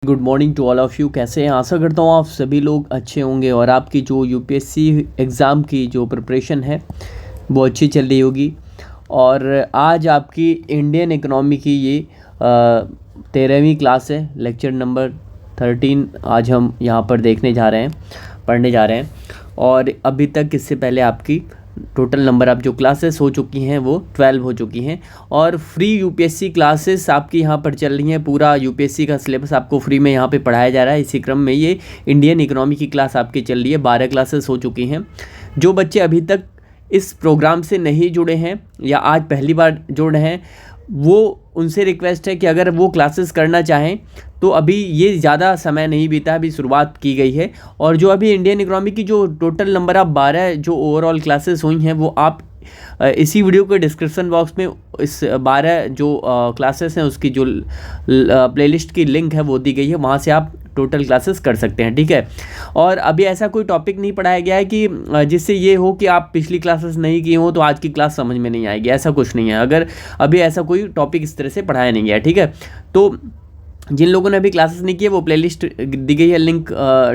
Good morning to all of you. कैसे हैं? आशा करता हूँ आप सभी लोग अच्छे होंगे और आपकी जो यूपीएससी एग्ज़ाम की जो प्रिपरेशन है वो अच्छी चल रही होगी। और आज आपकी इंडियन इकोनॉमी की ये 13वीं क्लास है, लेक्चर नंबर 13 आज हम यहाँ पर देखने जा रहे हैं, पढ़ने जा रहे हैं। और अभी तक इससे पहले आपकी टोटल नंबर आप जो क्लासेस हो चुकी हैं वो 12 हो चुकी हैं और फ्री यूपीएससी क्लासेस आपकी यहाँ पर चल रही हैं। पूरा यूपीएससी का सिलेबस आपको फ्री में यहाँ पे पढ़ाया जा रहा है। इसी क्रम में ये इंडियन इकोनॉमी की क्लास आपकी चल रही है। 12 क्लासेस हो चुकी हैं। जो बच्चे अभी तक इस प्रोग्राम से नहीं जुड़े हैं या आज पहली बार जुड़ रहे हैं, वो उनसे रिक्वेस्ट है कि अगर वो क्लासेस करना चाहें तो अभी ये ज़्यादा समय नहीं बीता, अभी शुरुआत की गई है। और जो अभी इंडियन इकोनॉमी की जो टोटल नंबर आप 12 जो ओवरऑल क्लासेस हुई हैं वो आप इसी वीडियो के डिस्क्रिप्शन बॉक्स में इस 12 जो क्लासेस हैं उसकी जो प्लेलिस्ट की लिंक है वो दी गई है, वहाँ से आप टोटल क्लासेस कर सकते हैं। ठीक है। और अभी ऐसा कोई टॉपिक नहीं पढ़ाया गया है कि जिससे ये हो कि आप पिछली क्लासेस नहीं किए हो तो आज की क्लास समझ में नहीं आएगी, ऐसा कुछ नहीं है। अगर अभी ऐसा कोई टॉपिक इस तरह से पढ़ाया नहीं गया, ठीक है। तो जिन लोगों ने अभी क्लासेस नहीं किए वो प्लेलिस्ट दी गई है, लिंक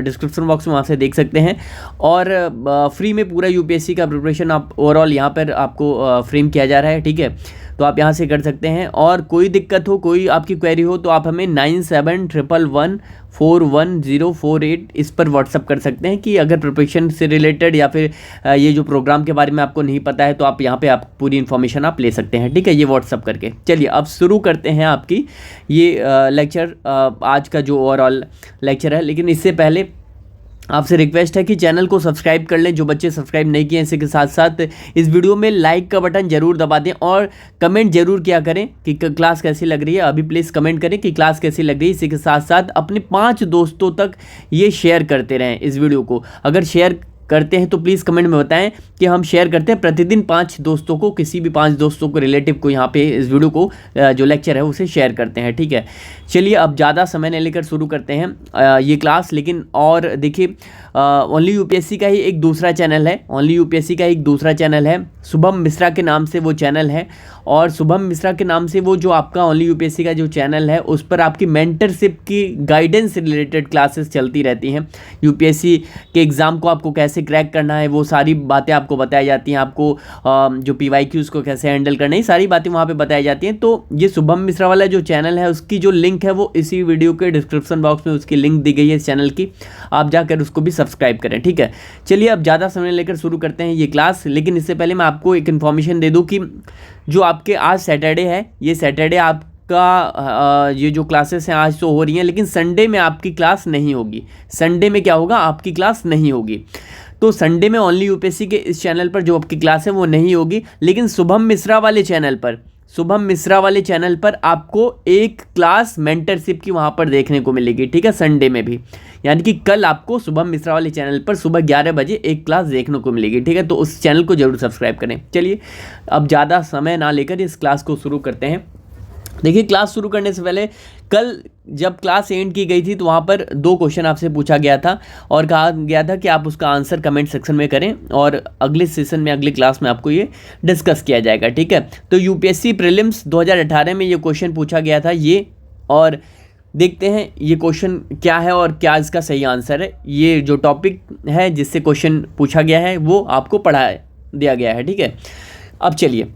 डिस्क्रिप्शन बॉक्स में, वहाँ से देख सकते हैं। और फ्री में पूरा यूपीएससी का प्रिपरेशन आप ओवरऑल यहाँ पर आपको फ्रेम किया जा रहा है, ठीक है। तो आप यहाँ से कर सकते हैं। और कोई दिक्कत हो, कोई आपकी क्वेरी हो तो आप हमें 9711141048 इस पर व्हाट्सअप कर सकते हैं कि अगर प्रिपरेशन से रिलेटेड या फिर ये जो प्रोग्राम के बारे में आपको नहीं पता है तो आप यहाँ पे आप पूरी इन्फॉर्मेशन आप ले सकते हैं, ठीक है, ये व्हाट्सअप करके। चलिए अब शुरू करते हैं आपकी ये लेक्चर, आज का जो ओवरऑल लेक्चर है। लेकिन इससे पहले आपसे रिक्वेस्ट है कि चैनल को सब्सक्राइब कर लें, जो बच्चे सब्सक्राइब नहीं किए। इसी के साथ साथ इस वीडियो में लाइक का बटन जरूर दबा दें और कमेंट जरूर किया करें कि क्लास कैसी लग रही है। अभी प्लीज़ कमेंट करें कि क्लास कैसी लग रही है। इसी के साथ साथ अपने 5 दोस्तों तक ये शेयर करते रहें इस वीडियो को। अगर शेयर करते हैं तो प्लीज़ कमेंट में बताएं कि हम शेयर करते हैं प्रतिदिन 5 दोस्तों को, किसी भी 5 दोस्तों को, रिलेटिव को यहाँ पे इस वीडियो को जो लेक्चर है उसे शेयर करते हैं, ठीक है। चलिए अब ज़्यादा समय नहीं लेकर शुरू करते हैं ये क्लास। लेकिन और देखिए, ओनली यूपीएससी का ही एक दूसरा चैनल है, ओनली यूपीएससी का एक दूसरा चैनल है, शुभम मिश्रा के नाम से वो चैनल है। और शुभम मिश्रा के नाम से वो जो आपका ओनली यूपीएससी का जो चैनल है उस पर आपकी मेंटरशिप की गाइडेंस से रिलेटेड क्लासेस चलती रहती हैं। यूपीएससी के एग्ज़ाम को आपको कैसे क्रैक करना है वो सारी बातें आपको बताई जाती हैं। आपको जो पीवाईक्यूज़ को कैसे हैंडल करना है, ये सारी बातें वहाँ पे बताई जाती हैं। तो ये शुभम मिश्रा वाला जो चैनल है उसकी जो लिंक है वो इसी वीडियो के डिस्क्रिप्शन बॉक्स में उसकी लिंक दी गई है इस चैनल की, आप जाकर उसको भी सब्सक्राइब करें, ठीक है। चलिए अब ज़्यादा समय लेकर शुरू करते हैं ये क्लास। लेकिन इससे पहले मैं आपको एक इन्फॉर्मेशन दे दूँ कि जो आपके आज सैटरडे है, ये सैटरडे आपका ये जो क्लासेस हैं आज तो हो रही हैं, लेकिन संडे में आपकी क्लास नहीं होगी। संडे में क्या होगा, आपकी क्लास नहीं होगी। तो संडे में ओनली यूपीएससी के इस चैनल पर जो आपकी क्लास है वो नहीं होगी। लेकिन शुभम मिश्रा वाले चैनल पर, शुभम मिश्रा वाले चैनल पर आपको एक क्लास मेंटरशिप की वहाँ पर देखने को मिलेगी, ठीक है, संडे में भी। यानी कि कल आपको शुभम मिश्रा वाले चैनल पर सुबह 11 बजे एक क्लास देखने को मिलेगी, ठीक है। तो उस चैनल को जरूर सब्सक्राइब करें। चलिए अब ज़्यादा समय ना लेकर इस क्लास को शुरू करते हैं। देखिए, क्लास शुरू करने से पहले कल जब क्लास एंड की गई थी तो वहाँ पर 2 क्वेश्चन आपसे पूछा गया था और कहा गया था कि आप उसका आंसर कमेंट सेक्शन में करें और अगले सेशन में, अगली क्लास में आपको ये डिस्कस किया जाएगा, ठीक है। तो यूपीएससी प्रीलिम्स 2018 में ये क्वेश्चन पूछा गया था ये, और देखते हैं ये क्वेश्चन क्या है और क्या इसका सही आंसर है। ये जो टॉपिक है जिससे क्वेश्चन पूछा गया है वो आपको पढ़ा दिया गया है, ठीक है। अब चलिए,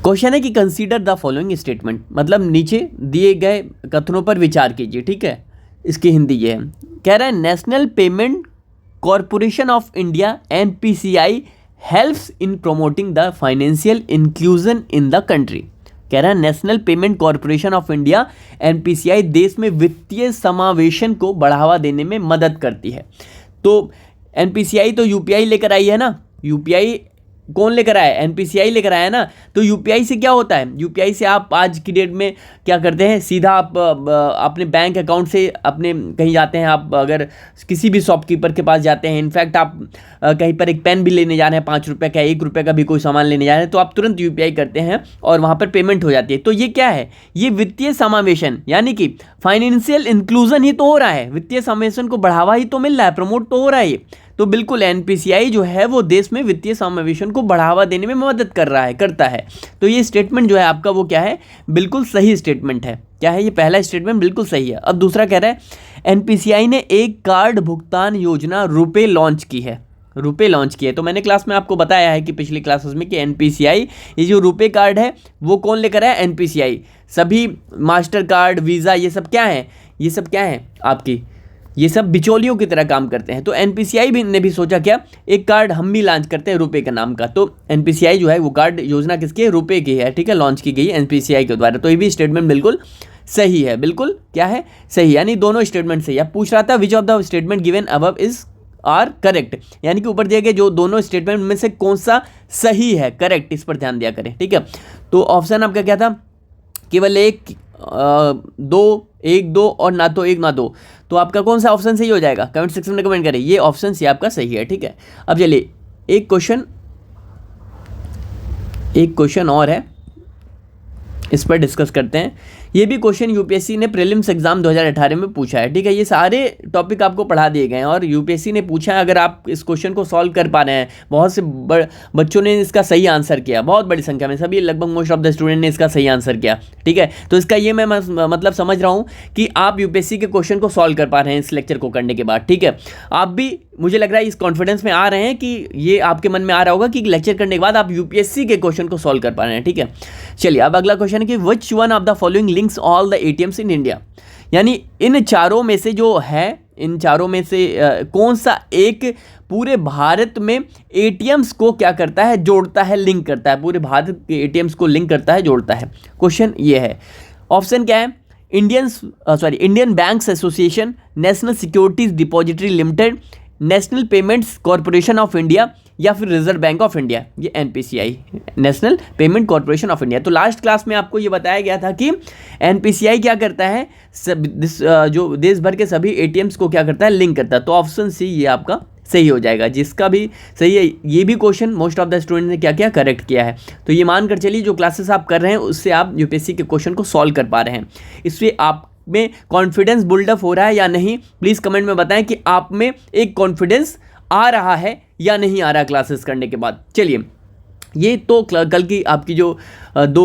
क्वेश्चन है कि कंसीडर द फॉलोइंग स्टेटमेंट, मतलब नीचे दिए गए कथनों पर विचार कीजिए, ठीक है। इसकी हिंदी ये है, कह रहा है national payment corporation of India NPCI helps in promoting the financial inclusion in the country. कह रहा है national payment corporation of India NPCI देश में वित्तीय समावेशन को बढ़ावा देने में मदद करती है। तो एनपीसीआई तो यूपीआई लेकर आई है ना, यूपीआई कौन लेकर आया है, एनपीसीआई लेकर आया है ना। तो यूपीआई से क्या होता है, यूपीआई से आप आज की डेट में क्या करते हैं, सीधा आप अपने बैंक अकाउंट से अपने कहीं जाते हैं, आप अगर किसी भी शॉपकीपर के पास जाते हैं, इनफैक्ट आप कहीं पर एक पेन भी लेने जा रहे हैं 5 रुपये का, 1 रुपये का भी कोई सामान लेने जा रहे हैं, तो आप तुरंत यूपीआई करते हैं और वहाँ पर पेमेंट हो जाती है। तो ये क्या है, ये वित्तीय समावेशन यानी कि फाइनेंशियल इंक्लूजन ही तो हो रहा है, वित्तीय समावेशन को बढ़ावा ही तो मिल रहा है, प्रमोट तो हो रहा है ये। तो बिल्कुल एनपीसीआई जो है वो देश में वित्तीय समावेशन को बढ़ावा देने में मदद करता है। तो ये स्टेटमेंट जो है आपका वो क्या है, बिल्कुल सही स्टेटमेंट है। क्या है, ये पहला स्टेटमेंट बिल्कुल सही है। अब दूसरा कह रहा है एनपीसीआई ने एक कार्ड भुगतान योजना रुपे लॉन्च की है। तो मैंने क्लास में आपको बताया है कि पिछली क्लासेस में कि एनपीसीआई, ये जो रुपे कार्ड है वो कौन लेकर आया, एनपीसीआई। सभी मास्टर कार्ड, वीज़ा, ये सब क्या है आपकी, ये सब बिचौलियों की तरह काम करते हैं। तो एनपीसीआई ने भी सोचा क्या, एक कार्ड हम भी लॉन्च करते हैं रुपए के नाम का। तो एनपीसीआई जो है वो कार्ड योजना किसकी है, रुपए की है, ठीक है, लॉन्च की गई एनपीसीआई के द्वारा। तो ये भी स्टेटमेंट बिल्कुल सही है, बिल्कुल क्या है, सही, यानी दोनों स्टेटमेंट सही है। पूछ रहा था which of the statement given above is are correct, यानी कि ऊपर दिए गए जो दोनों स्टेटमेंट में से कौन सा सही है, करेक्ट, इस पर ध्यान दिया करें, ठीक है। तो ऑप्शन आपका क्या था, केवल एक, दो और ना तो एक ना दो। तो आपका कौन सा ऑप्शन सही हो जाएगा, कमेंट सेक्शन में कमेंट करें। ये ऑप्शन सी आपका सही है, ठीक है। अब चलिए एक क्वेश्चन और है, इस पर डिस्कस करते हैं। ये भी क्वेश्चन यूपीएससी ने प्रीलिम्स एग्जाम 2018 में पूछा है, ठीक है। ये सारे टॉपिक आपको पढ़ा दिए गए हैं और यूपीएससी ने पूछा है। अगर आप इस क्वेश्चन को सॉल्व कर पा रहे हैं, बहुत से बच्चों ने इसका सही आंसर किया, बहुत बड़ी संख्या में, सभी लगभग मोस्ट ऑफ द स्टूडेंट ने इसका सही आंसर किया, ठीक है। तो इसका ये मैं मतलब समझ रहा हूँ कि आप यूपीएससी के क्वेश्चन को सॉल्व कर पा रहे हैं इस लेक्चर को करने के बाद, ठीक है। आप भी, मुझे लग रहा है, इस कॉन्फिडेंस में आ रहे हैं कि ये आपके मन में आ रहा होगा कि लेक्चर करने के बाद आप यूपीएससी के क्वेश्चन को सॉल्व कर पा रहे हैं, ठीक है। चलिए अब अगला क्वेश्चन है कि which one of the following links all the ATMs in India, यानी इन चारों में से जो है, इन चारों में से कौन सा एक पूरे भारत में एटीएम्स को क्या करता है, जोड़ता है, लिंक करता है, पूरे भारत के एटीएम्स को लिंक करता है, जोड़ता है। क्वेश्चन ये है, ऑप्शन क्या है, Indian banks association, national securities depository limited, national payments corporation of India, या फिर रिजर्व बैंक ऑफ इंडिया। ये NPCI, national payment corporation of India. तो लास्ट क्लास में आपको ये बताया गया था कि एनपीसीआई क्या करता है, जो देश भर के सभी एटीएम्स को क्या करता है, लिंक करता है। तो ऑप्शन सी ये आपका सही हो जाएगा, जिसका भी सही है। ये भी question most of the student ने क्या किया, करेक्ट किया है। तो ये मानकर चलिए जो क्लासेस आप कर रहे हैं उससे आप यूपीएससी के क्वेश्चन को सॉल्व कर पा रहे हैं। इससे आप में कॉन्फिडेंस बिल्डअप हो रहा है या नहीं, प्लीज़ कमेंट में बताएं कि आप में एक कॉन्फिडेंस आ रहा है या नहीं आ रहा क्लासेस करने के बाद। चलिए, ये तो कल की आपकी जो जो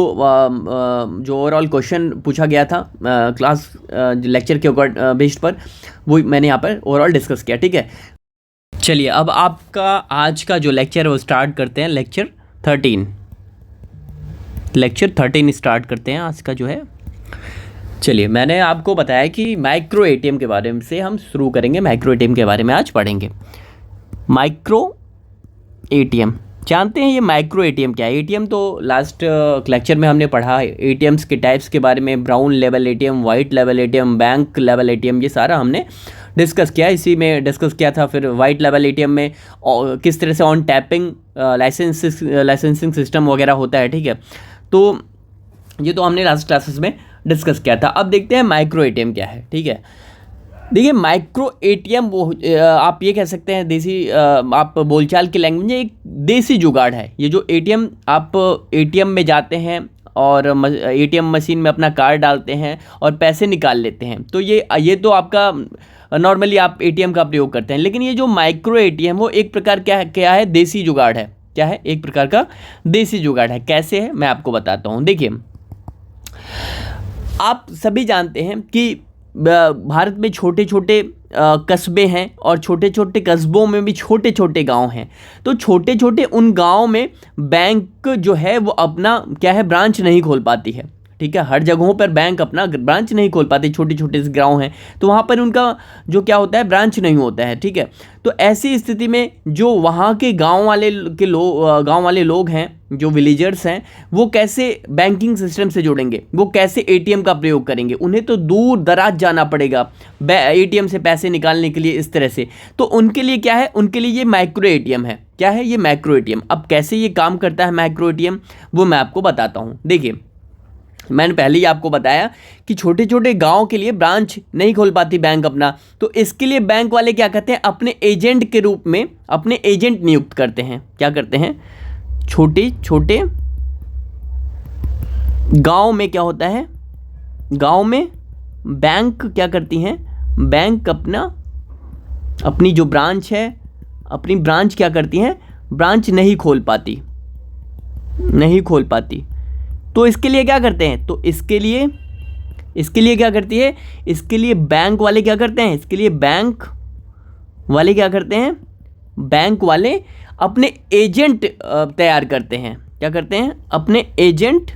ओवरऑल क्वेश्चन पूछा गया था क्लास लेक्चर के बेस्ड पर, वो मैंने यहाँ पर ओवरऑल डिस्कस किया, ठीक है। चलिए अब आपका आज का जो लेक्चर है वो स्टार्ट करते हैं। लेक्चर 13 स्टार्ट करते हैं आज का जो है। चलिए, मैंने आपको बताया कि माइक्रो एटीएम के बारे में से हम शुरू करेंगे। माइक्रो एटीएम के बारे में आज पढ़ेंगे। माइक्रो एटीएम जानते हैं, ये माइक्रो एटीएम क्या है। एटीएम तो लास्ट लेक्चर में हमने पढ़ा है, एटीएम्स के टाइप्स के बारे में, brown level ATM, white level ATM, bank level ATM, ये सारा हमने डिस्कस किया। इसी में डिस्कस किया था फिर वाइट लेवल एटीएम में किस तरह से ऑन टैपिंग लाइसेंसिंग सिस्टम वगैरह होता है, ठीक है। तो ये तो हमने लास्ट क्लासेस में डिस्कस किया था। अब देखते हैं माइक्रो एटीएम क्या है, ठीक है। देखिए, माइक्रो एटीएम वो आप ये कह सकते हैं देसी, आप बोलचाल की लैंग्वेज में, एक देसी जुगाड़ है। ये जो एटीएम, आप एटीएम में जाते हैं और एटीएम मशीन में अपना कार्ड डालते हैं और पैसे निकाल लेते हैं। तो ये तो आपका नॉर्मली आप एटीएम का प्रयोग करते हैं। लेकिन ये जो माइक्रो एटीएम वो एक प्रकार क्या है, देसी जुगाड़ है। क्या है, एक प्रकार का देसी जुगाड़ है। कैसे है मैं आपको बताता हूँ। देखिए, आप सभी जानते हैं कि भारत में छोटे छोटे कस्बे हैं और छोटे छोटे कस्बों में भी छोटे छोटे गांव हैं। तो छोटे छोटे उन गांव में बैंक जो है वो अपना क्या है, ब्रांच नहीं खोल पाती है, ठीक है। हर जगहों पर बैंक अपना ब्रांच नहीं खोल पाते, छोटे छोटे गांव हैं तो वहाँ पर उनका जो क्या होता है, ब्रांच नहीं होता है, ठीक है। तो ऐसी स्थिति में जो वहाँ के गांव वाले लोग हैं, जो विलेजर्स हैं, वो कैसे बैंकिंग सिस्टम से जुड़ेंगे, वो कैसे एटीएम का प्रयोग करेंगे। उन्हें तो दूर दराज जाना पड़ेगा एटीएम से पैसे निकालने के लिए, इस तरह से। तो उनके लिए क्या है, उनके लिए ये माइक्रो एटीएम है। क्या है ये, माइक्रो एटीएम। अब कैसे ये काम करता है माइक्रो एटीएम, वो मैं आपको बताता हूँ। देखिए, मैंने पहले ही आपको बताया कि छोटे छोटे गांव के लिए ब्रांच नहीं खोल पाती बैंक अपना। तो इसके लिए बैंक वाले क्या करते हैं, अपने एजेंट के रूप में अपने एजेंट नियुक्त करते हैं। क्या करते हैं, छोटे छोटे गांव में क्या होता है, गांव में बैंक क्या करती हैं, बैंक अपनी जो ब्रांच है अपनी ब्रांच क्या करती हैं, ब्रांच नहीं खोल पाती, नहीं खोल पाती। तो इसके लिए क्या करते हैं, तो इसके लिए क्या करती है, इसके लिए बैंक वाले क्या करते हैं, इसके लिए बैंक वाले क्या करते हैं, बैंक वाले अपने एजेंट तैयार करते हैं। क्या करते हैं, अपने एजेंट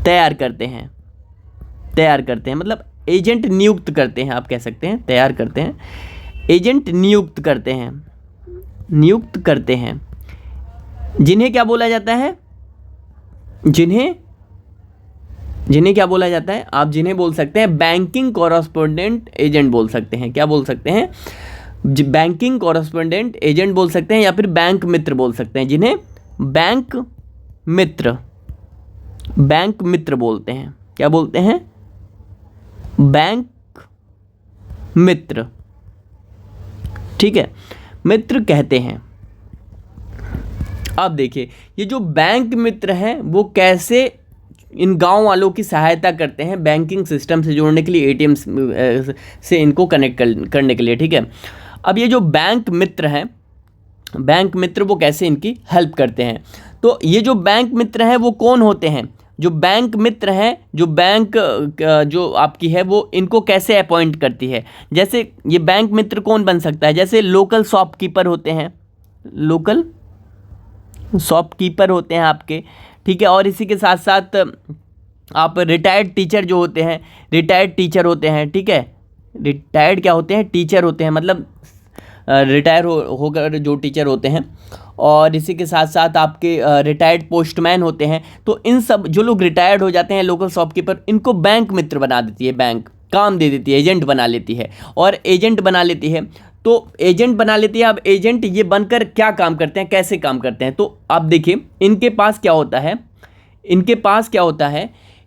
तैयार करते हैं, मतलब एजेंट नियुक्त करते हैं, आप कह सकते हैं, तैयार करते हैं, एजेंट नियुक्त करते हैं, जिन्हें क्या बोला जाता है, जिन्हें क्या बोला जाता है, आप जिन्हें बोल सकते हैं बैंकिंग कॉरेस्पोंडेंट एजेंट बोल सकते हैं। क्या बोल सकते हैं, बैंकिंग कॉरेस्पोंडेंट एजेंट बोल सकते हैं, या फिर बैंक मित्र बोल सकते हैं, जिन्हें बैंक मित्र बोलते हैं। क्या बोलते हैं, बैंक मित्र, ठीक है, मित्र कहते हैं। अब देखिए ये जो बैंक मित्र हैं वो कैसे इन गांव वालों की सहायता करते हैं बैंकिंग सिस्टम से जोड़ने के लिए, एटीएम से इनको कनेक्ट करने के लिए, ठीक है। अब ये जो बैंक मित्र हैं, बैंक मित्र वो कैसे इनकी हेल्प करते हैं। तो ये जो बैंक मित्र हैं वो कौन होते हैं, जो बैंक मित्र हैं, जो बैंक जो आपकी है वो इनको कैसे अपॉइंट करती है। जैसे ये बैंक मित्र कौन बन सकता है, जैसे लोकल शॉपकीपर होते हैं, लोकल शॉपकीपर होते हैं आपके, ठीक है। और इसी के साथ साथ आप रिटायर्ड टीचर जो होते हैं, रिटायर्ड टीचर होते हैं, ठीक है, रिटायर्ड क्या होते हैं, टीचर होते हैं, मतलब रिटायर होकर जो टीचर होते हैं। और इसी के साथ साथ आपके रिटायर्ड पोस्टमैन होते हैं। तो इन सब जो लोग रिटायर्ड हो जाते हैं, लोकल शॉपकीपर, इनको बैंक मित्र बना देती है, बैंक काम दे देती है, एजेंट बना लेती है, और एजेंट बना लेती है। तो एजेंट बना लेती है। अब एजेंट ये बनकर क्या काम करते हैं, कैसे काम करते हैं, तो आप देखिए इनके पास क्या होता है,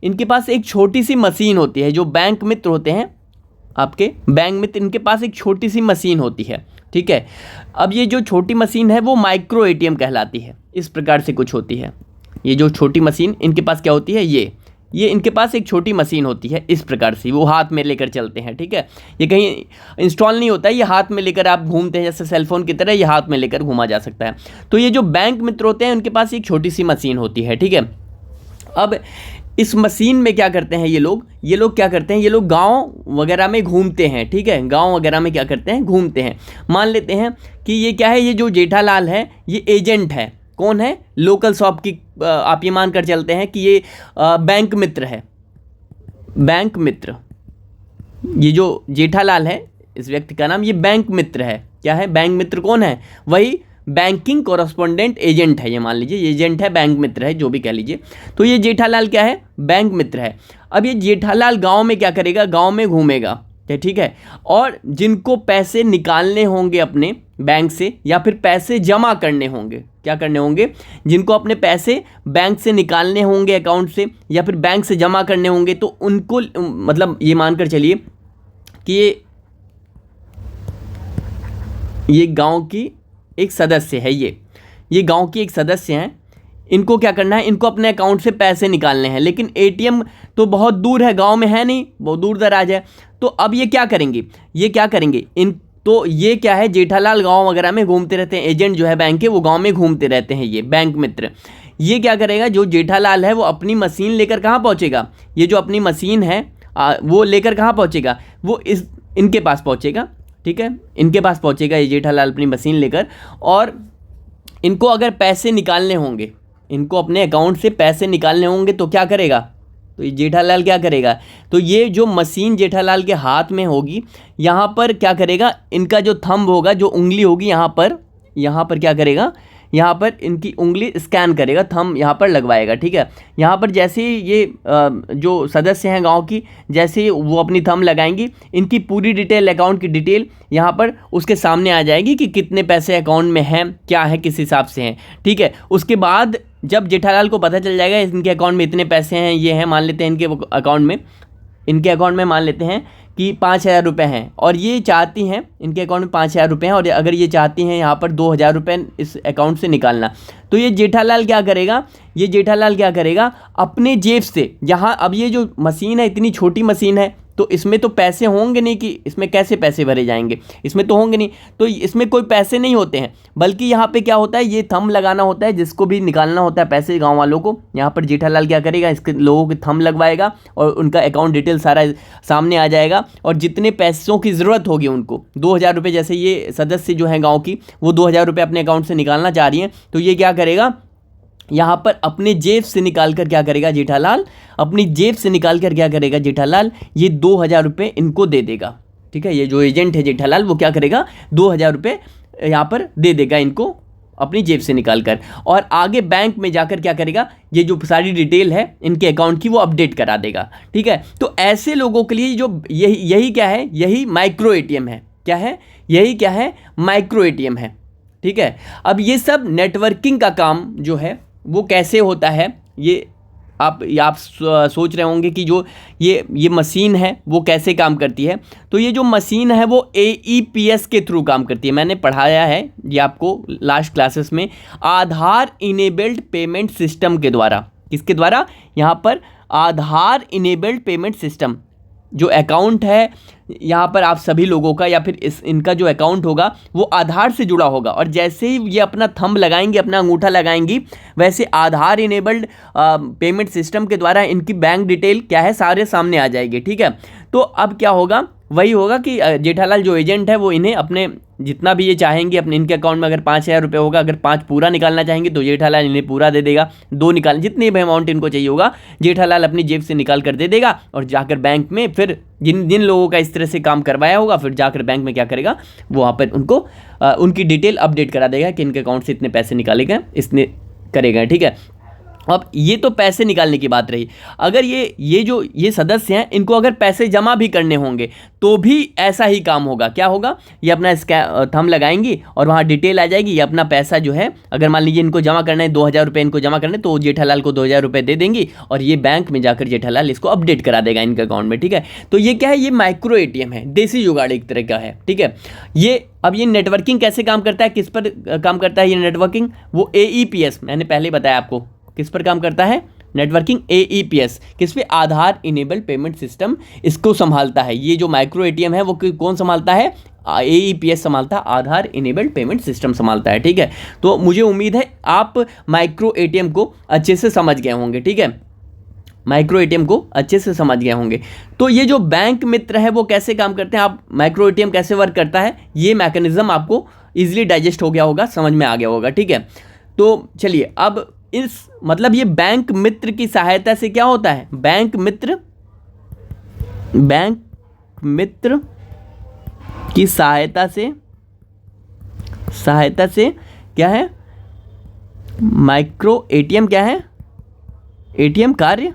इनके पास एक छोटी सी मशीन होती है। जो बैंक मित्र होते हैं आपके, बैंक मित्र, इनके पास एक छोटी सी मशीन होती है, ठीक है। अब ये जो छोटी मशीन है वो माइक्रो एटीएम कहलाती है, इस प्रकार से कुछ होती है। ये जो छोटी मशीन इनके पास क्या होती है, ये इनके पास एक छोटी मशीन होती है, इस प्रकार से वो हाथ में लेकर चलते हैं, ठीक है। ये कहीं इंस्टॉल नहीं होता है, ये हाथ में लेकर आप घूमते हैं, जैसे सेलफोन की तरह ये हाथ में लेकर घूमा जा सकता है। तो ये जो बैंक मित्र होते हैं उनके पास एक छोटी सी मशीन होती है, ठीक है। अब इस मशीन में क्या करते हैं ये लोग क्या करते हैं, ये लोग गांव वगैरह में घूमते हैं, ठीक है, गांव वगैरह में क्या करते हैं, घूमते हैं। मान लेते हैं कि ये क्या है, ये जो जेठालाल है ये एजेंट है, कौन है, लोकल शॉप की, आप ये मान कर चलते हैं कि ये बैंक मित्र है, बैंक मित्र। ये जो जेठालाल है इस व्यक्ति का नाम, ये बैंक मित्र है। क्या है, बैंक मित्र कौन है, वही बैंकिंग कॉरेस्पोंडेंट एजेंट है, ये मान लीजिए एजेंट है, बैंक मित्र है, जो भी कह लीजिए। तो ये जेठालाल क्या है, बैंक मित्र है। अब ये जेठालाल गांव में क्या करेगा, गांव में घूमेगा, ठीक है। और जिनको पैसे निकालने होंगे अपने बैंक से, या फिर पैसे जमा करने होंगे, क्या करने होंगे, जिनको अपने पैसे बैंक से निकालने होंगे अकाउंट से, या फिर बैंक से जमा करने होंगे, तो उनको, मतलब ये मानकर चलिए कि ये गांव की एक सदस्य है, ये गांव की एक सदस्य हैं। इनको क्या करना है, इनको अपने अकाउंट से पैसे निकालने हैं, लेकिन एटीएम तो बहुत दूर है, गांव में है नहीं, बहुत दूर दराज है। तो अब ये क्या करेंगे, तो ये क्या है, जेठालाल गांव वगैरह में घूमते रहते हैं, एजेंट जो है बैंक के वो गांव में घूमते रहते हैं, ये बैंक मित्र। ये क्या करेगा, जो जेठालाल है वो अपनी मशीन लेकर कहाँ पहुँचेगा, ये जो अपनी मशीन है वो लेकर कहाँ पहुँचेगा, वो इनके पास पहुँचेगा, ठीक है, इनके पास पहुँचेगा ये जेठालाल अपनी मशीन लेकर। और इनको अगर पैसे निकालने होंगे, इनको अपने अकाउंट से पैसे निकालने होंगे तो क्या करेगा, तो ये जेठालाल क्या करेगा, तो ये जो मशीन जेठालाल के हाथ में होगी, यहाँ पर क्या करेगा, इनका जो थंब होगा, जो उंगली होगी यहाँ पर क्या करेगा, यहाँ पर इनकी उंगली स्कैन करेगा, थंब यहाँ पर लगवाएगा, ठीक है। यहाँ पर जैसे ही ये जो सदस्य हैं गांव की, जैसे ही वो अपनी थंब लगाएंगी, इनकी पूरी डिटेल, अकाउंट की डिटेल यहाँ पर उसके सामने आ जाएगी कि कितने पैसे अकाउंट में हैं, क्या है, किस हिसाब से हैं, ठीक है। उसके बाद जब जेठालाल को पता चल जाएगा इनके अकाउंट में इतने पैसे हैं, ये हैं, मान लेते हैं इनके अकाउंट में मान लेते हैं कि 5,000 रुपये हैं, और ये चाहती हैं, इनके अकाउंट में 5,000 रुपये हैं, और अगर ये चाहती हैं यहाँ पर 2,000 रुपये इस अकाउंट से निकालना, तो ये जेठालाल क्या करेगा, अपने जेब से, यहाँ अब ये जो मशीन है इतनी छोटी मशीन है, तो इसमें तो पैसे होंगे नहीं, कि इसमें कैसे पैसे भरे जाएंगे, इसमें तो होंगे नहीं, तो इसमें कोई पैसे नहीं होते हैं, बल्कि यहाँ पे क्या होता है, ये थंब लगाना होता है, जिसको भी निकालना होता है पैसे गाँव वालों को। यहाँ पर जेठालाल क्या करेगा, इसके लोगों के थंब लगवाएगा और उनका अकाउंट डिटेल सारा सामने आ जाएगा, और जितने पैसों की ज़रूरत होगी उनको, 2,000 रुपये, जैसे ये सदस्य जो हैं गाँव की, वो 2,000 रुपये अपने अकाउंट से निकालना चाह रही हैं, तो ये क्या करेगा, यहाँ पर अपने जेब से निकाल कर क्या करेगा जेठालाल, अपनी जेब से निकाल कर क्या करेगा जेठालाल, ये 2,000 रुपये इनको दे देगा। ठीक है, ये जो एजेंट है जेठालाल, वो क्या करेगा, 2,000 रुपये यहाँ पर दे देगा इनको अपनी जेब से निकाल कर, और आगे बैंक में जाकर क्या करेगा, ये जो सारी डिटेल है इनके अकाउंट की वो अपडेट करा देगा। ठीक है, तो ऐसे लोगों के लिए जो यही क्या है, यही माइक्रो एटीएम है। क्या है, यही क्या है, माइक्रो एटीएम है। ठीक है, अब ये सब नेटवर्किंग का काम जो है वो कैसे होता है, ये आप सोच रहे होंगे कि जो ये मशीन है वो कैसे काम करती है। तो ये जो मशीन है वो AEPS के थ्रू काम करती है। मैंने पढ़ाया है ये आपको लास्ट क्लासेस में, आधार इनेबल्ड पेमेंट सिस्टम के द्वारा। किसके द्वारा, यहाँ पर आधार इनेबल्ड पेमेंट सिस्टम। जो अकाउंट है यहाँ पर आप सभी लोगों का, या फिर इनका जो अकाउंट होगा वो आधार से जुड़ा होगा, और जैसे ही ये अपना थंब लगाएंगी, अपना अंगूठा लगाएंगी, वैसे आधार इनेबल्ड पेमेंट सिस्टम के द्वारा इनकी बैंक डिटेल क्या है, सारे सामने आ जाएगी। ठीक है, तो अब क्या होगा, वही होगा कि जेठालाल जो एजेंट है वो इन्हें अपने जितना भी ये चाहेंगे, अपने इनके अकाउंट में अगर 5,000 रुपये होगा, अगर 5 पूरा निकालना चाहेंगे तो जेठालाल इन्हें पूरा दे देगा, 2 निकाल, जितनी भी अमाउंट इनको चाहिए होगा जेठालाल अपनी जेब से निकाल कर दे देगा, और जाकर बैंक में फिर जिन लोगों का इस तरह से काम करवाया होगा, फिर जाकर बैंक में क्या करेगा, वो वहाँ पर उनको उनकी डिटेल अपडेट करा देगा कि इनके अकाउंट से इतने पैसे निकाले गए, इसने करेगा। ठीक है, अब ये तो पैसे निकालने की बात रही। अगर ये सदस्य हैं, इनको अगर पैसे जमा भी करने होंगे तो भी ऐसा ही काम होगा। क्या होगा, ये अपना थंब लगाएंगी और वहाँ डिटेल आ जाएगी, ये अपना पैसा जो है, अगर मान लीजिए इनको जमा करना है 2,000 रुपये इनको जमा करना है, तो जेठालाल को 2,000 रुपये दे देंगी, और ये बैंक में जाकर जेठालाल इसको अपडेट करा देगा इनके अकाउंट में। ठीक है, तो ये क्या है, ये माइक्रो एटीएम है, देसी जुगाड़ एक तरह का है। ठीक है, अब ये नेटवर्किंग कैसे काम करता है, किस पर काम करता है ये नेटवर्किंग, वो AEPS, मैंने पहले बताया आपको किस पर काम करता है, नेटवर्किंग AEPS, किस पे, आधार इनेबल्ड पेमेंट सिस्टम इसको संभालता है। ये जो माइक्रो एटीएम है वो कौन संभालता है, AEPS संभालता है, आधार इनेबल्ड पेमेंट सिस्टम संभालता है। ठीक है, तो मुझे उम्मीद है आप माइक्रो एटीएम को अच्छे से समझ गए होंगे। ठीक है, माइक्रो एटीएम को अच्छे से समझ गए होंगे। तो ये जो बैंक मित्र है वो कैसे काम करते हैं, आप माइक्रो एटीएम कैसे वर्क करता है, ये मैकेनिज्म आपको इजीली डाइजेस्ट हो गया होगा, समझ में आ गया होगा। ठीक है, तो चलिए अब मतलब ये बैंक मित्र की सहायता से क्या होता है, बैंक मित्र की सहायता से क्या है, माइक्रो एटीएम क्या है, एटीएम कार्य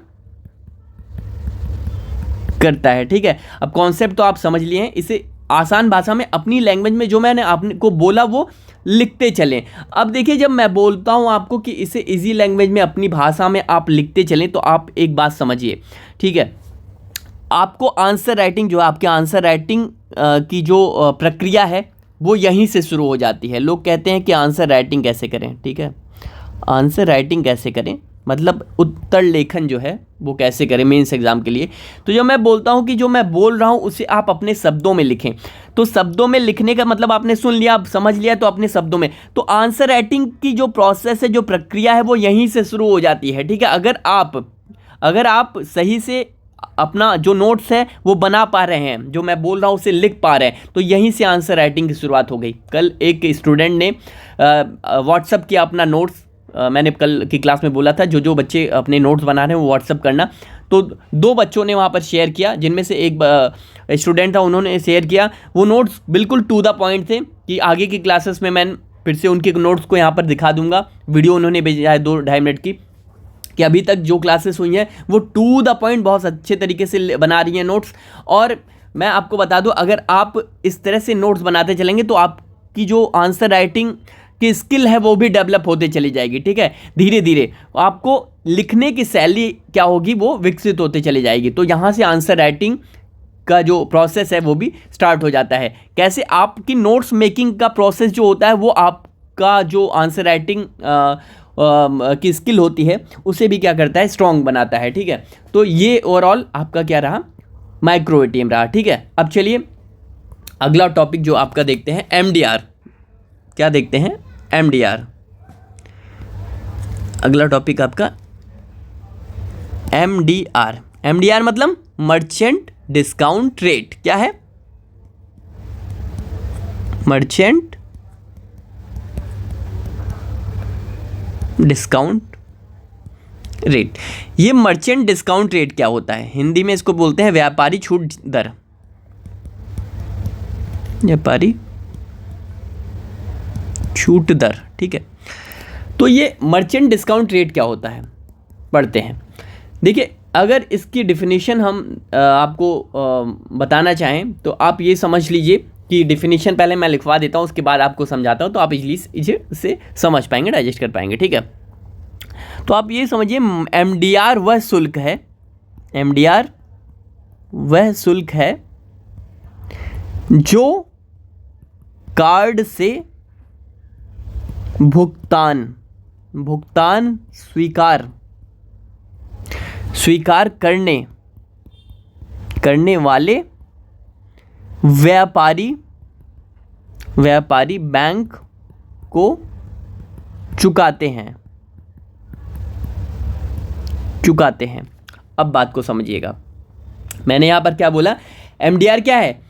करता है। ठीक है, अब कॉन्सेप्ट तो आप समझ लिए हैं, इसे आसान भाषा में अपनी लैंग्वेज में जो मैंने आपको बोला वो लिखते चलें। अब देखिए, जब मैं बोलता हूँ आपको कि इसे इजी लैंग्वेज में अपनी भाषा में आप लिखते चलें, तो आप एक बात समझिए। ठीक है, आपको आंसर राइटिंग जो है, आपके आंसर राइटिंग की जो प्रक्रिया है वो यहीं से शुरू हो जाती है। लोग कहते हैं कि आंसर राइटिंग कैसे करें। ठीक है, आंसर राइटिंग कैसे करें, मतलब उत्तर लेखन जो है वो कैसे करें मेंस एग्जाम के लिए। तो जब मैं बोलता हूँ कि जो मैं बोल रहा हूँ उसे आप अपने शब्दों में लिखें, तो शब्दों में लिखने का मतलब आपने सुन लिया, आप समझ लिया, तो अपने शब्दों में। तो आंसर राइटिंग की जो प्रोसेस है, जो प्रक्रिया है, वो यहीं से शुरू हो जाती है। ठीक है, अगर आप सही से अपना जो नोट्स है वो बना पा रहे हैं, जो मैं बोल रहा हूँ उसे लिख पा रहे हैं, तो यहीं से आंसर राइटिंग की शुरुआत हो गई। कल एक स्टूडेंट ने व्हाट्सअप किया अपना नोट्स, मैंने कल की क्लास में बोला था जो बच्चे अपने नोट्स बना रहे हैं वो व्हाट्सअप करना, तो 2 बच्चों ने वहाँ पर शेयर किया, जिनमें से एक स्टूडेंट था, उन्होंने शेयर किया, वो नोट्स बिल्कुल टू द पॉइंट थे कि आगे की क्लासेस में मैं फिर से उनके नोट्स को यहाँ पर दिखा दूंगा। वीडियो उन्होंने भेजा है 2-2.5 मिनट की, कि अभी तक जो क्लासेस हुई हैं वो टू द पॉइंट बहुत अच्छे तरीके से बना रही हैं नोट्स। और मैं आपको बता दूं, अगर आप इस तरह से नोट्स बनाते चलेंगे तो आपकी जो आंसर राइटिंग की स्किल है वो भी डेवलप होते चली जाएगी। ठीक है, धीरे धीरे आपको लिखने की शैली क्या होगी, वो विकसित होते चली जाएगी। तो यहाँ से आंसर राइटिंग का जो प्रोसेस है वो भी स्टार्ट हो जाता है। कैसे, आपकी नोट्स मेकिंग का प्रोसेस जो होता है वो आपका जो आंसर राइटिंग की स्किल होती है उसे भी क्या करता है, स्ट्रॉन्ग बनाता है। ठीक है, तो ये ओवरऑल आपका क्या रहा, माइक्रो एटीएम रहा। ठीक है, अब चलिए अगला टॉपिक जो आपका देखते हैं एमडीआर। क्या देखते हैं? एमडीआर। अगला टॉपिक आपका एमडीआर। एमडीआर मतलब मर्चेंट डिस्काउंट रेट। क्या है? Merchant discount rate. ये मर्चेंट डिस्काउंट रेट क्या होता है? हिंदी में इसको बोलते हैं व्यापारी छूट दर। व्यापारी छूट दर। ठीक है, तो ये मर्चेंट डिस्काउंट रेट क्या होता है पढ़ते हैं। देखिए, अगर इसकी डिफिनीशन हम आपको बताना चाहें तो आप ये समझ लीजिए कि डिफिनीशन पहले मैं लिखवा देता हूँ, उसके बाद आपको समझाता हूँ, तो आप इजीली इसे समझ पाएंगे, डाइजेस्ट कर पाएंगे। ठीक है, तो आप ये समझिए एमडीआर वह शुल्क है, एमडीआर वह शुल्क है जो कार्ड से भुगतान स्वीकार करने वाले व्यापारी बैंक को चुकाते हैं। अब बात को समझिएगा, मैंने यहाँ पर क्या बोला? एमडीआर क्या है?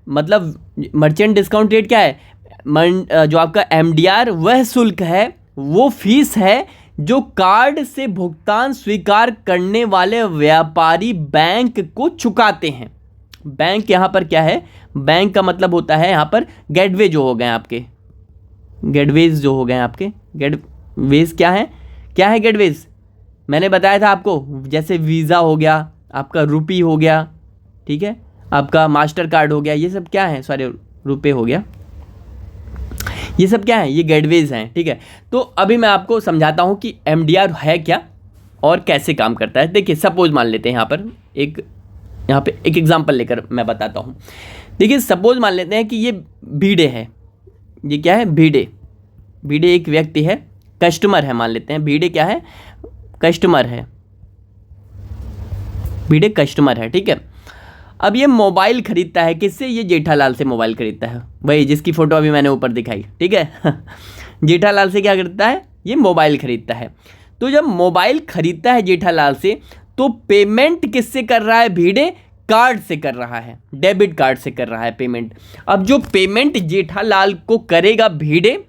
मतलब मर्चेंट डिस्काउंट रेट क्या है? जो आपका एमडीआर वह शुल्क है, वो फीस है जो कार्ड से भुगतान स्वीकार करने वाले व्यापारी बैंक को चुकाते हैं। बैंक यहाँ पर क्या है? बैंक का मतलब होता है यहाँ पर गेटवे जो हो गए आपके, गेटवेज जो हो गए आपके। गेटवेज क्या है? गेटवेज मैंने बताया था आपको, जैसे वीज़ा हो गया, आपका रुपी हो गया, ठीक है, आपका मास्टर कार्ड हो गया, ये सब क्या है? सॉरी, रुपए हो गया, ये सब क्या है? ये गेटवेज हैं। ठीक है, तो अभी मैं आपको समझाता हूँ कि एमडीआर है क्या और कैसे काम करता है। देखिए, सपोज मान लेते हैं यहाँ पे एक एग्जांपल लेकर मैं बताता हूँ। देखिए, सपोज मान लेते हैं कि ये भिड़े है। ये क्या है? भिड़े एक व्यक्ति है, कस्टमर है मान लेते हैं। भिड़े क्या है? कस्टमर है। भिड़े कस्टमर है। ठीक है, अब ये मोबाइल खरीदता है। किससे? ये जेठालाल से मोबाइल खरीदता है, वही जिसकी फ़ोटो अभी मैंने ऊपर दिखाई। ठीक है जेठालाल से क्या करता है? ये मोबाइल खरीदता है। तो जब मोबाइल खरीदता है जेठालाल से, तो पेमेंट किससे कर रहा है? भिड़े कार्ड से कर रहा है, डेबिट कार्ड से कर रहा है पेमेंट। अब जो पेमेंट जेठालाल को करेगा भिड़े,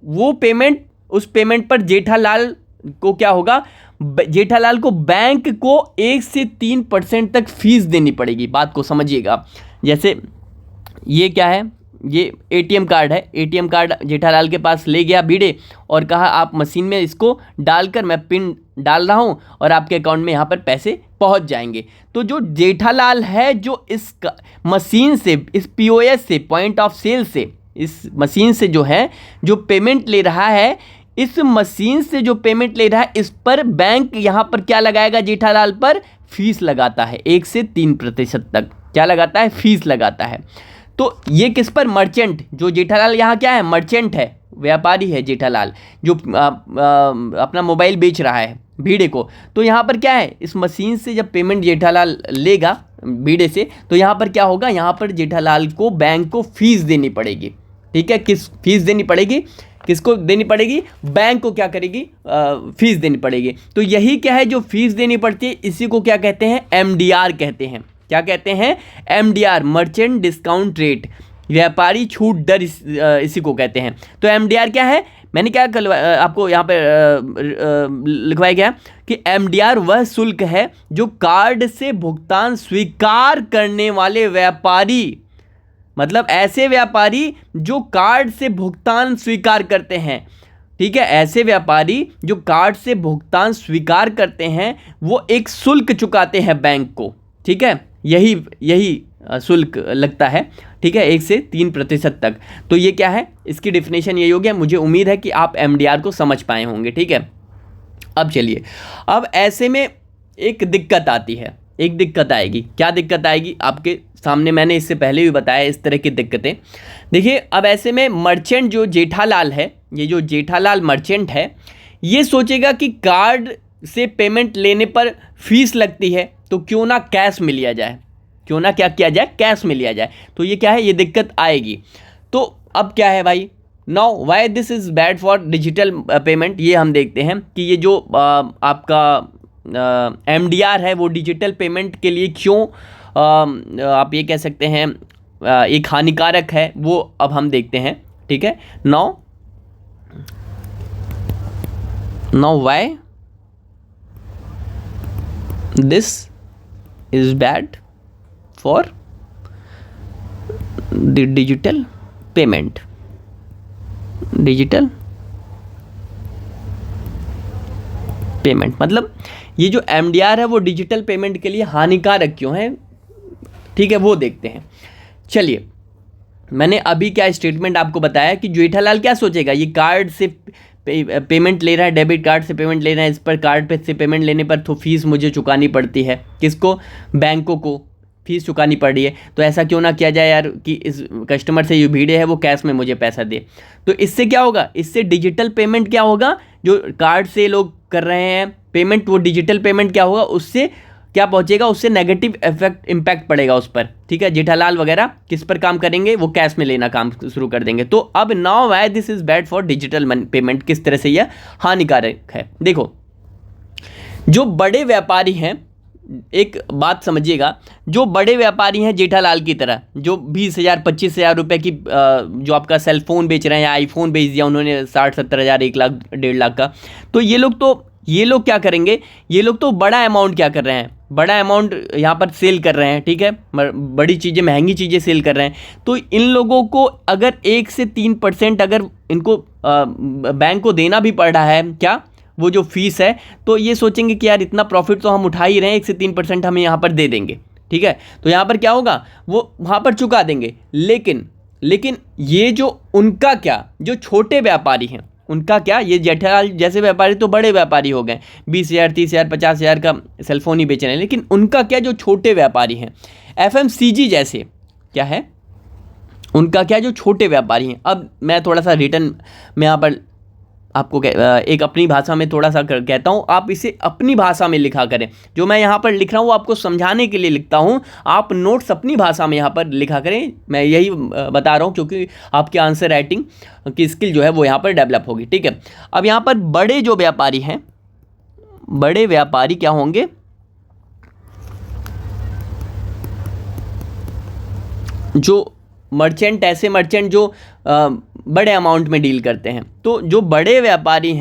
वो पेमेंट, उस पेमेंट पर जेठालाल को क्या होगा? जेठालाल को बैंक को 1 से 3% तक फीस देनी पड़ेगी। बात को समझिएगा। जैसे ये क्या है? ये एटीएम कार्ड है। एटीएम कार्ड जेठालाल के पास ले गया भिड़े और कहा आप मशीन में इसको डालकर, मैं पिन डाल रहा हूँ और आपके अकाउंट में यहाँ पर पैसे पहुँच जाएंगे। तो जो जेठालाल है, जो इस मशीन से, इस पीओएस से, पॉइंट ऑफ सेल से, इस मशीन से जो है, जो पेमेंट ले रहा है, इस मशीन से जो पेमेंट ले रहा है, इस पर बैंक यहाँ पर क्या लगाएगा? जेठालाल पर फीस लगाता है 1 से 3% तक। क्या लगाता है? फीस लगाता है। तो ये किस पर? मर्चेंट। जो जेठालाल यहाँ क्या है? मर्चेंट है, व्यापारी है जेठालाल, जो अपना मोबाइल बेच रहा है भिड़े को। तो यहाँ पर क्या है? इस मशीन से जब पेमेंट जेठालाल लेगा भिड़े से, तो यहाँ पर क्या होगा? यहाँ पर जेठालाल को बैंक को फीस देनी पड़ेगी। ठीक है, किस फीस देनी पड़ेगी? किसको देनी पड़ेगी? बैंक को क्या करेगी? फीस देनी पड़ेगी। तो यही क्या है जो फीस देनी पड़ती है, इसी को क्या कहते हैं? एमडीआर कहते हैं। क्या कहते हैं? एमडीआर, मर्चेंट डिस्काउंट रेट, व्यापारी छूट दर, इसी को कहते हैं। तो एमडीआर क्या है? मैंने क्या आपको यहाँ पे लिखवाया गया कि एमडीआर वह शुल्क है जो कार्ड से भुगतान स्वीकार करने वाले व्यापारी, मतलब ऐसे व्यापारी जो कार्ड से भुगतान स्वीकार करते हैं। ठीक है, ऐसे व्यापारी जो कार्ड से भुगतान स्वीकार करते हैं, वो एक शुल्क चुकाते हैं बैंक को। ठीक है, यही शुल्क लगता है। ठीक है, 1 से 3% तक। तो ये क्या है? इसकी डेफिनेशन यही हो गया। मुझे उम्मीद है कि आप एमडीआर को समझ पाए होंगे। ठीक है, अब चलिए, अब ऐसे में एक दिक्कत आती है, एक दिक्कत आएगी। क्या दिक्कत आएगी? आपके सामने मैंने इससे पहले भी बताया इस तरह की दिक्कतें। देखिए, अब ऐसे में मर्चेंट जो जेठालाल है, ये जो जेठालाल मर्चेंट है, ये सोचेगा कि कार्ड से पेमेंट लेने पर फीस लगती है, तो क्यों ना कैश में लिया जाए। क्यों ना क्या किया जाए, कैश में लिया जाए। तो ये क्या है, ये दिक्कत आएगी। तो अब क्या है भाई, now why this is bad for digital payment, ये हम देखते हैं कि ये जो आपका MDR है वो डिजिटल पेमेंट के लिए क्यों आप ये कह सकते हैं एक हानिकारक है, वो अब हम देखते हैं। ठीक है, now why this is bad for the digital payment. Digital payment मतलब ये जो MDR है वो डिजिटल पेमेंट के लिए हानिकारक क्यों है, ठीक है, वो देखते हैं। चलिए, मैंने अभी क्या स्टेटमेंट आपको बताया कि जेठालाल क्या सोचेगा, ये कार्ड से पेमेंट ले रहा है, डेबिट कार्ड से पेमेंट ले रहा है, इस पर कार्ड पे से पेमेंट लेने पर तो फीस मुझे चुकानी पड़ती है, किसको, बैंकों को फीस चुकानी पड़ रही है। तो ऐसा क्यों ना किया जाए यार कि इस कस्टमर से जो भीड़े है वो कैश में मुझे पैसा दे। तो इससे क्या होगा, इससे डिजिटल पेमेंट क्या होगा, जो कार्ड से लोग कर रहे हैं पेमेंट, वो डिजिटल पेमेंट क्या होगा, उससे क्या पहुंचेगा, उससे नेगेटिव इम्पैक्ट पड़ेगा उस पर। ठीक है, जेठालाल वगैरह किस पर काम करेंगे, वो कैश में लेना काम शुरू कर देंगे। तो अब now why this is bad for digital payment, किस तरह से यह हानिकारक है। देखो, जो बड़े व्यापारी हैं, एक बात समझिएगा, जो बड़े व्यापारी हैं जेठालाल की तरह, जो 20,000 25,000 रुपये की जो आपका सेल फोन बेच रहे हैं, या आईफोन बेच दिया उन्होंने 60-70 हज़ार 1 लाख 1.5 लाख का, तो ये लोग क्या करेंगे, ये लोग तो बड़ा अमाउंट क्या कर रहे हैं, बड़ा अमाउंट यहाँ पर सेल कर रहे हैं। ठीक है, बड़ी चीज़ें, महंगी चीज़ें सेल कर रहे हैं। तो इन लोगों को अगर 1 से 3% अगर इनको बैंक को देना भी पड़ रहा है, क्या वो जो फीस है, तो ये सोचेंगे कि यार इतना प्रॉफिट तो हम उठा ही रहे हैं, 1 से 3% हमें यहाँ पर दे देंगे। ठीक है, तो यहाँ पर क्या होगा, वो वहाँ पर चुका देंगे। लेकिन ये जो उनका क्या, जो छोटे व्यापारी हैं उनका क्या, ये जेठालाल जैसे व्यापारी तो बड़े व्यापारी हो गए, 20,000 30,000 50,000 का सेलफोन ही बेच रहे हैं। लेकिन उनका क्या, जो छोटे व्यापारी हैं, FMCG जैसे क्या है उनका क्या, जो छोटे व्यापारी हैं। अब मैं थोड़ा सा रिटर्न में यहाँ पर आपको एक अपनी भाषा में थोड़ा सा कहता हूँ, आप इसे अपनी भाषा में लिखा करें। जो मैं यहाँ पर लिख रहा हूँ वो आपको समझाने के लिए लिखता हूँ, आप नोट्स अपनी भाषा में यहाँ पर लिखा करें। मैं यही बता रहा हूँ क्योंकि आपके आंसर राइटिंग की स्किल जो है वो यहाँ पर डेवलप होगी। ठीक है, अब यहाँ पर बड़े जो व्यापारी हैं, बड़े व्यापारी क्या होंगे, जो मर्चेंट, ऐसे मर्चेंट जो बड़े अमाउंट में डील करते हैं। तो जो बड़े व्यापारी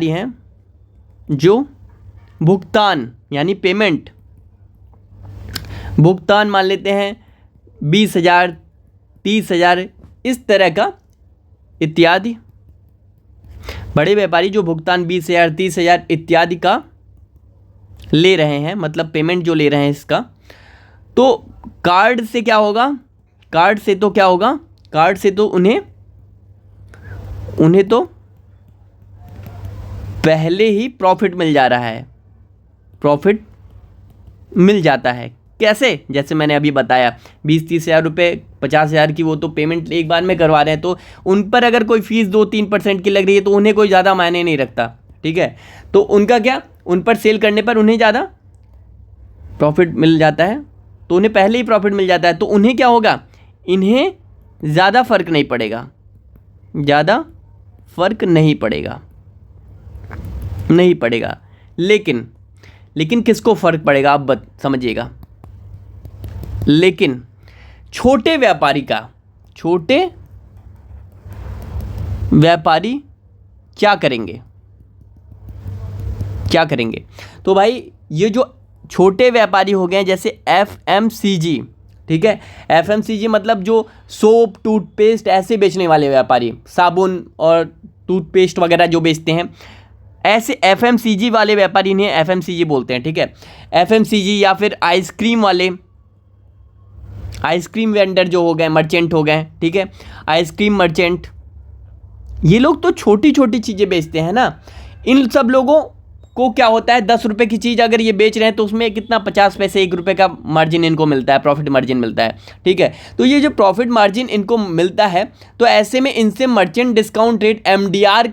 हैं जो भुगतान यानी पेमेंट, भुगतान मान लेते हैं 20,000 30,000 इस तरह का इत्यादि, बड़े व्यापारी जो भुगतान 20,000 30,000 इत्यादि का ले रहे हैं, मतलब पेमेंट जो ले रहे हैं इसका, तो कार्ड से क्या होगा, कार्ड से तो क्या होगा, कार्ड से तो उन्हें तो पहले ही प्रॉफिट मिल जा रहा है, प्रॉफिट मिल जाता है। कैसे, जैसे मैंने अभी बताया 20-30 हज़ार रुपये 50 हज़ार की वो तो पेमेंट एक बार में करवा रहे हैं, तो उन पर अगर कोई फीस 2-3% की लग रही है तो उन्हें कोई ज़्यादा मायने नहीं रखता। ठीक है, तो उनका क्या, उन पर सेल करने पर उन्हें ज़्यादा प्रॉफिट मिल जाता है, तो उन्हें पहले ही प्रॉफिट मिल जाता है। तो उन्हें क्या होगा, इन्हें ज़्यादा फर्क नहीं पड़ेगा, ज़्यादा फर्क नहीं पड़ेगा। लेकिन किसको फर्क पड़ेगा, आप समझिएगा। लेकिन छोटे व्यापारी क्या करेंगे, तो भाई ये जो छोटे व्यापारी हो गए, जैसे FMCG, ठीक है, FMCG मतलब जो सोप टूथपेस्ट ऐसे बेचने वाले व्यापारी, साबुन और टूथपेस्ट वगैरह जो बेचते हैं, ऐसे FMCG वाले व्यापारी इन्हें FMCG बोलते हैं। ठीक है, FMCG या फिर आइसक्रीम वाले, आइसक्रीम वेंडर जो हो गए, मर्चेंट हो गए। ठीक है, आइसक्रीम मर्चेंट, ये लोग तो छोटी छोटी चीज़ें बेचते हैं ना। इन सब लोगों को क्या होता है, 10 रुपये की चीज़ अगर ये बेच रहे हैं तो उसमें कितना 50 पैसे 1 रुपये का मार्जिन इनको मिलता है, प्रॉफिट मार्जिन मिलता है। ठीक है, तो ये जो प्रॉफिट मार्जिन इनको मिलता है, तो ऐसे में इनसे मर्चेंट डिस्काउंट रेट MDR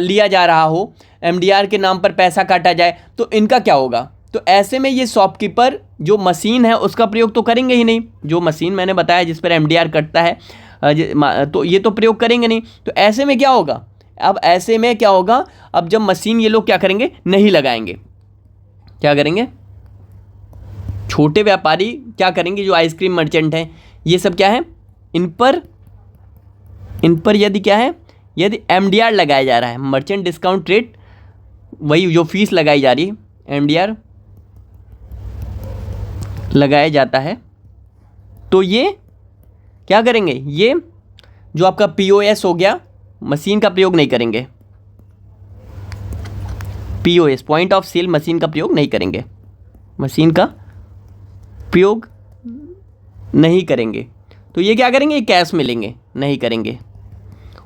लिया जा रहा हो, MDR के नाम पर पैसा काटा जाए, तो इनका क्या होगा, तो ऐसे में ये शॉपकीपर जो मशीन है उसका प्रयोग तो करेंगे ही नहीं, जो मशीन मैंने बताया जिस पर एमडीआर कटता है तो ये तो प्रयोग करेंगे नहीं। तो ऐसे में क्या होगा, अब ऐसे में क्या होगा, अब जब मशीन ये लोग क्या करेंगे, नहीं लगाएंगे, क्या करेंगे, छोटे व्यापारी क्या करेंगे, जो आइसक्रीम मर्चेंट हैं ये सब क्या है, इन पर यदि क्या है, यदि एमडीआर लगाया जा रहा है, मर्चेंट डिस्काउंट रेट, वही जो फीस लगाई जा रही है एमडीआर लगाया जाता है, तो ये क्या करेंगे, ये जो आपका पीओएस हो गया, मशीन का प्रयोग नहीं करेंगे, POS point of sale machine का प्रयोग नहीं करेंगे, मशीन का प्रयोग नहीं करेंगे। तो ये क्या करेंगे, कैश में लेंगे, नहीं करेंगे।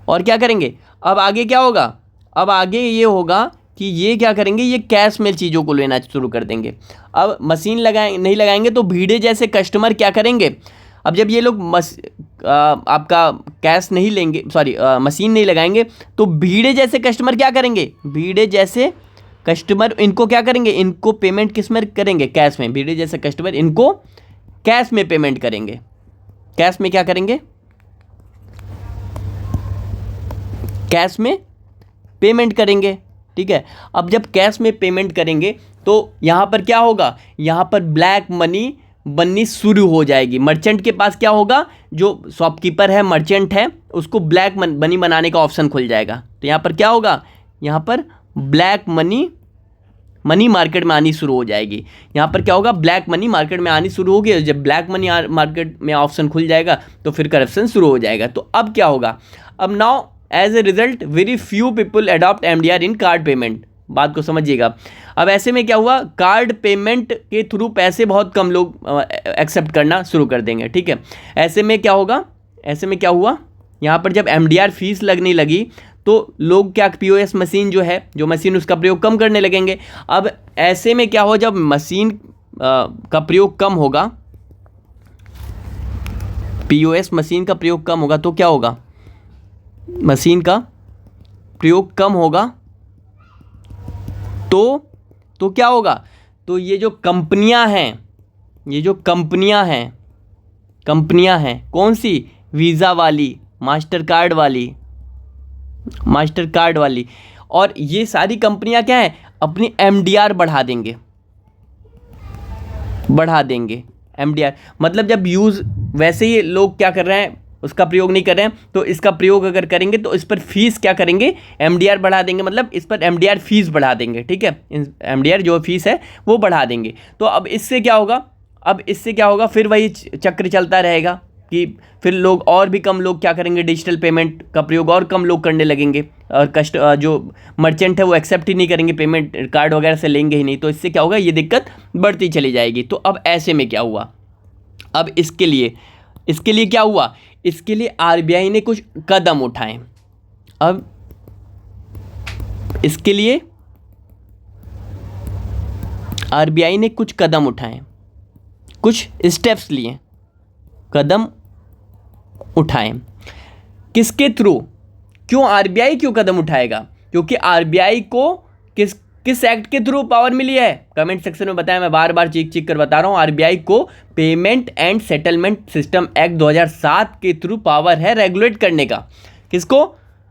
और क्या करेंगे, अब आगे क्या होगा, अब आगे ये होगा कि ये क्या करेंगे, ये कैश में चीज़ों को लेना शुरू कर देंगे। अब मशीन नहीं लगाएंगे तो भीड़े जैसे कस्टमर क्या करेंगे, अब जब ये लोग आपका कैश नहीं लेंगे, सॉरी मशीन नहीं लगाएंगे, तो भीड़े जैसे कस्टमर क्या करेंगे, भीड़े जैसे कस्टमर इनको क्या करेंगे, इनको पेमेंट किस में करेंगे, कैश में। भीड़े जैसे कस्टमर इनको कैश में पेमेंट करेंगे, कैश में क्या करेंगे, कैश में पेमेंट करेंगे, ठीक है। अब जब कैश में पेमेंट करेंगे तो यहाँ पर क्या होगा, यहाँ पर ब्लैक मनी बननी शुरू हो जाएगी। मर्चेंट के पास क्या होगा, जो शॉपकीपर है, मर्चेंट है, उसको ब्लैक मनी बनाने का ऑप्शन खुल जाएगा। तो यहाँ पर क्या होगा, यहाँ पर ब्लैक मनी मार्केट में आनी शुरू हो जाएगी। यहाँ पर क्या होगा, ब्लैक मनी मार्केट में आनी शुरू होगी। जब ब्लैक मनी मार्केट में ऑप्शन खुल जाएगा तो फिर करप्शन शुरू हो जाएगा। तो अब क्या होगा, अब now as a result very few people adopt MDR in card payment. बात को समझिएगा। अब ऐसे में क्या हुआ, कार्ड पेमेंट के थ्रू पैसे बहुत कम लोग एक्सेप्ट करना शुरू कर देंगे, ठीक है। ऐसे में क्या होगा, ऐसे में क्या हुआ, यहाँ पर जब एमडीआर फीस लगने लगी तो लोग क्या, पीओएस मशीन जो है, जो मशीन उसका प्रयोग कम करने लगेंगे। अब ऐसे में क्या हो, जब मशीन का प्रयोग कम होगा, पीओएस मशीन का प्रयोग कम होगा तो क्या होगा, मशीन का प्रयोग कम होगा तो क्या होगा, तो ये जो कंपनियां हैं, ये जो कंपनियां हैं कौन सी, वीज़ा वाली, मास्टर कार्ड वाली, और ये सारी कंपनियां क्या है, अपनी एमडीआर बढ़ा देंगे एमडीआर। मतलब जब यूज़, वैसे ही लोग क्या कर रहे हैं, उसका प्रयोग नहीं कर रहे हैं, तो इसका प्रयोग अगर करेंगे तो इस पर फीस क्या करेंगे, एमडीआर बढ़ा देंगे, मतलब इस पर एमडीआर फीस बढ़ा देंगे, ठीक है। एमडीआर जो फीस है वो बढ़ा देंगे। तो अब इससे क्या होगा, फिर वही चक्र चलता रहेगा कि फिर लोग, और भी कम लोग क्या करेंगे, डिजिटल पेमेंट का प्रयोग और कम लोग करने लगेंगे, और जो मर्चेंट है वो एक्सेप्ट ही नहीं करेंगे, पेमेंट कार्ड वगैरह से लेंगे ही नहीं। तो इससे क्या होगा, ये दिक्कत बढ़ती चली जाएगी। तो अब ऐसे में क्या हुआ, अब इसके लिए क्या हुआ, इसके लिए आरबीआई ने कुछ कदम उठाए। अब इसके लिए आरबीआई ने कुछ कदम उठाए, कुछ स्टेप्स लिए, कदम उठाए। किसके थ्रू, क्यों आरबीआई क्यों कदम उठाएगा, क्योंकि आरबीआई को किस एक्ट के थ्रू पावर मिली है, कमेंट सेक्शन में बताएं। मैं बार बार चीख कर बता रहा हूँ, आरबीआई को payment and settlement system act 2007 के थ्रू पावर है रेगुलेट करने का। किसको,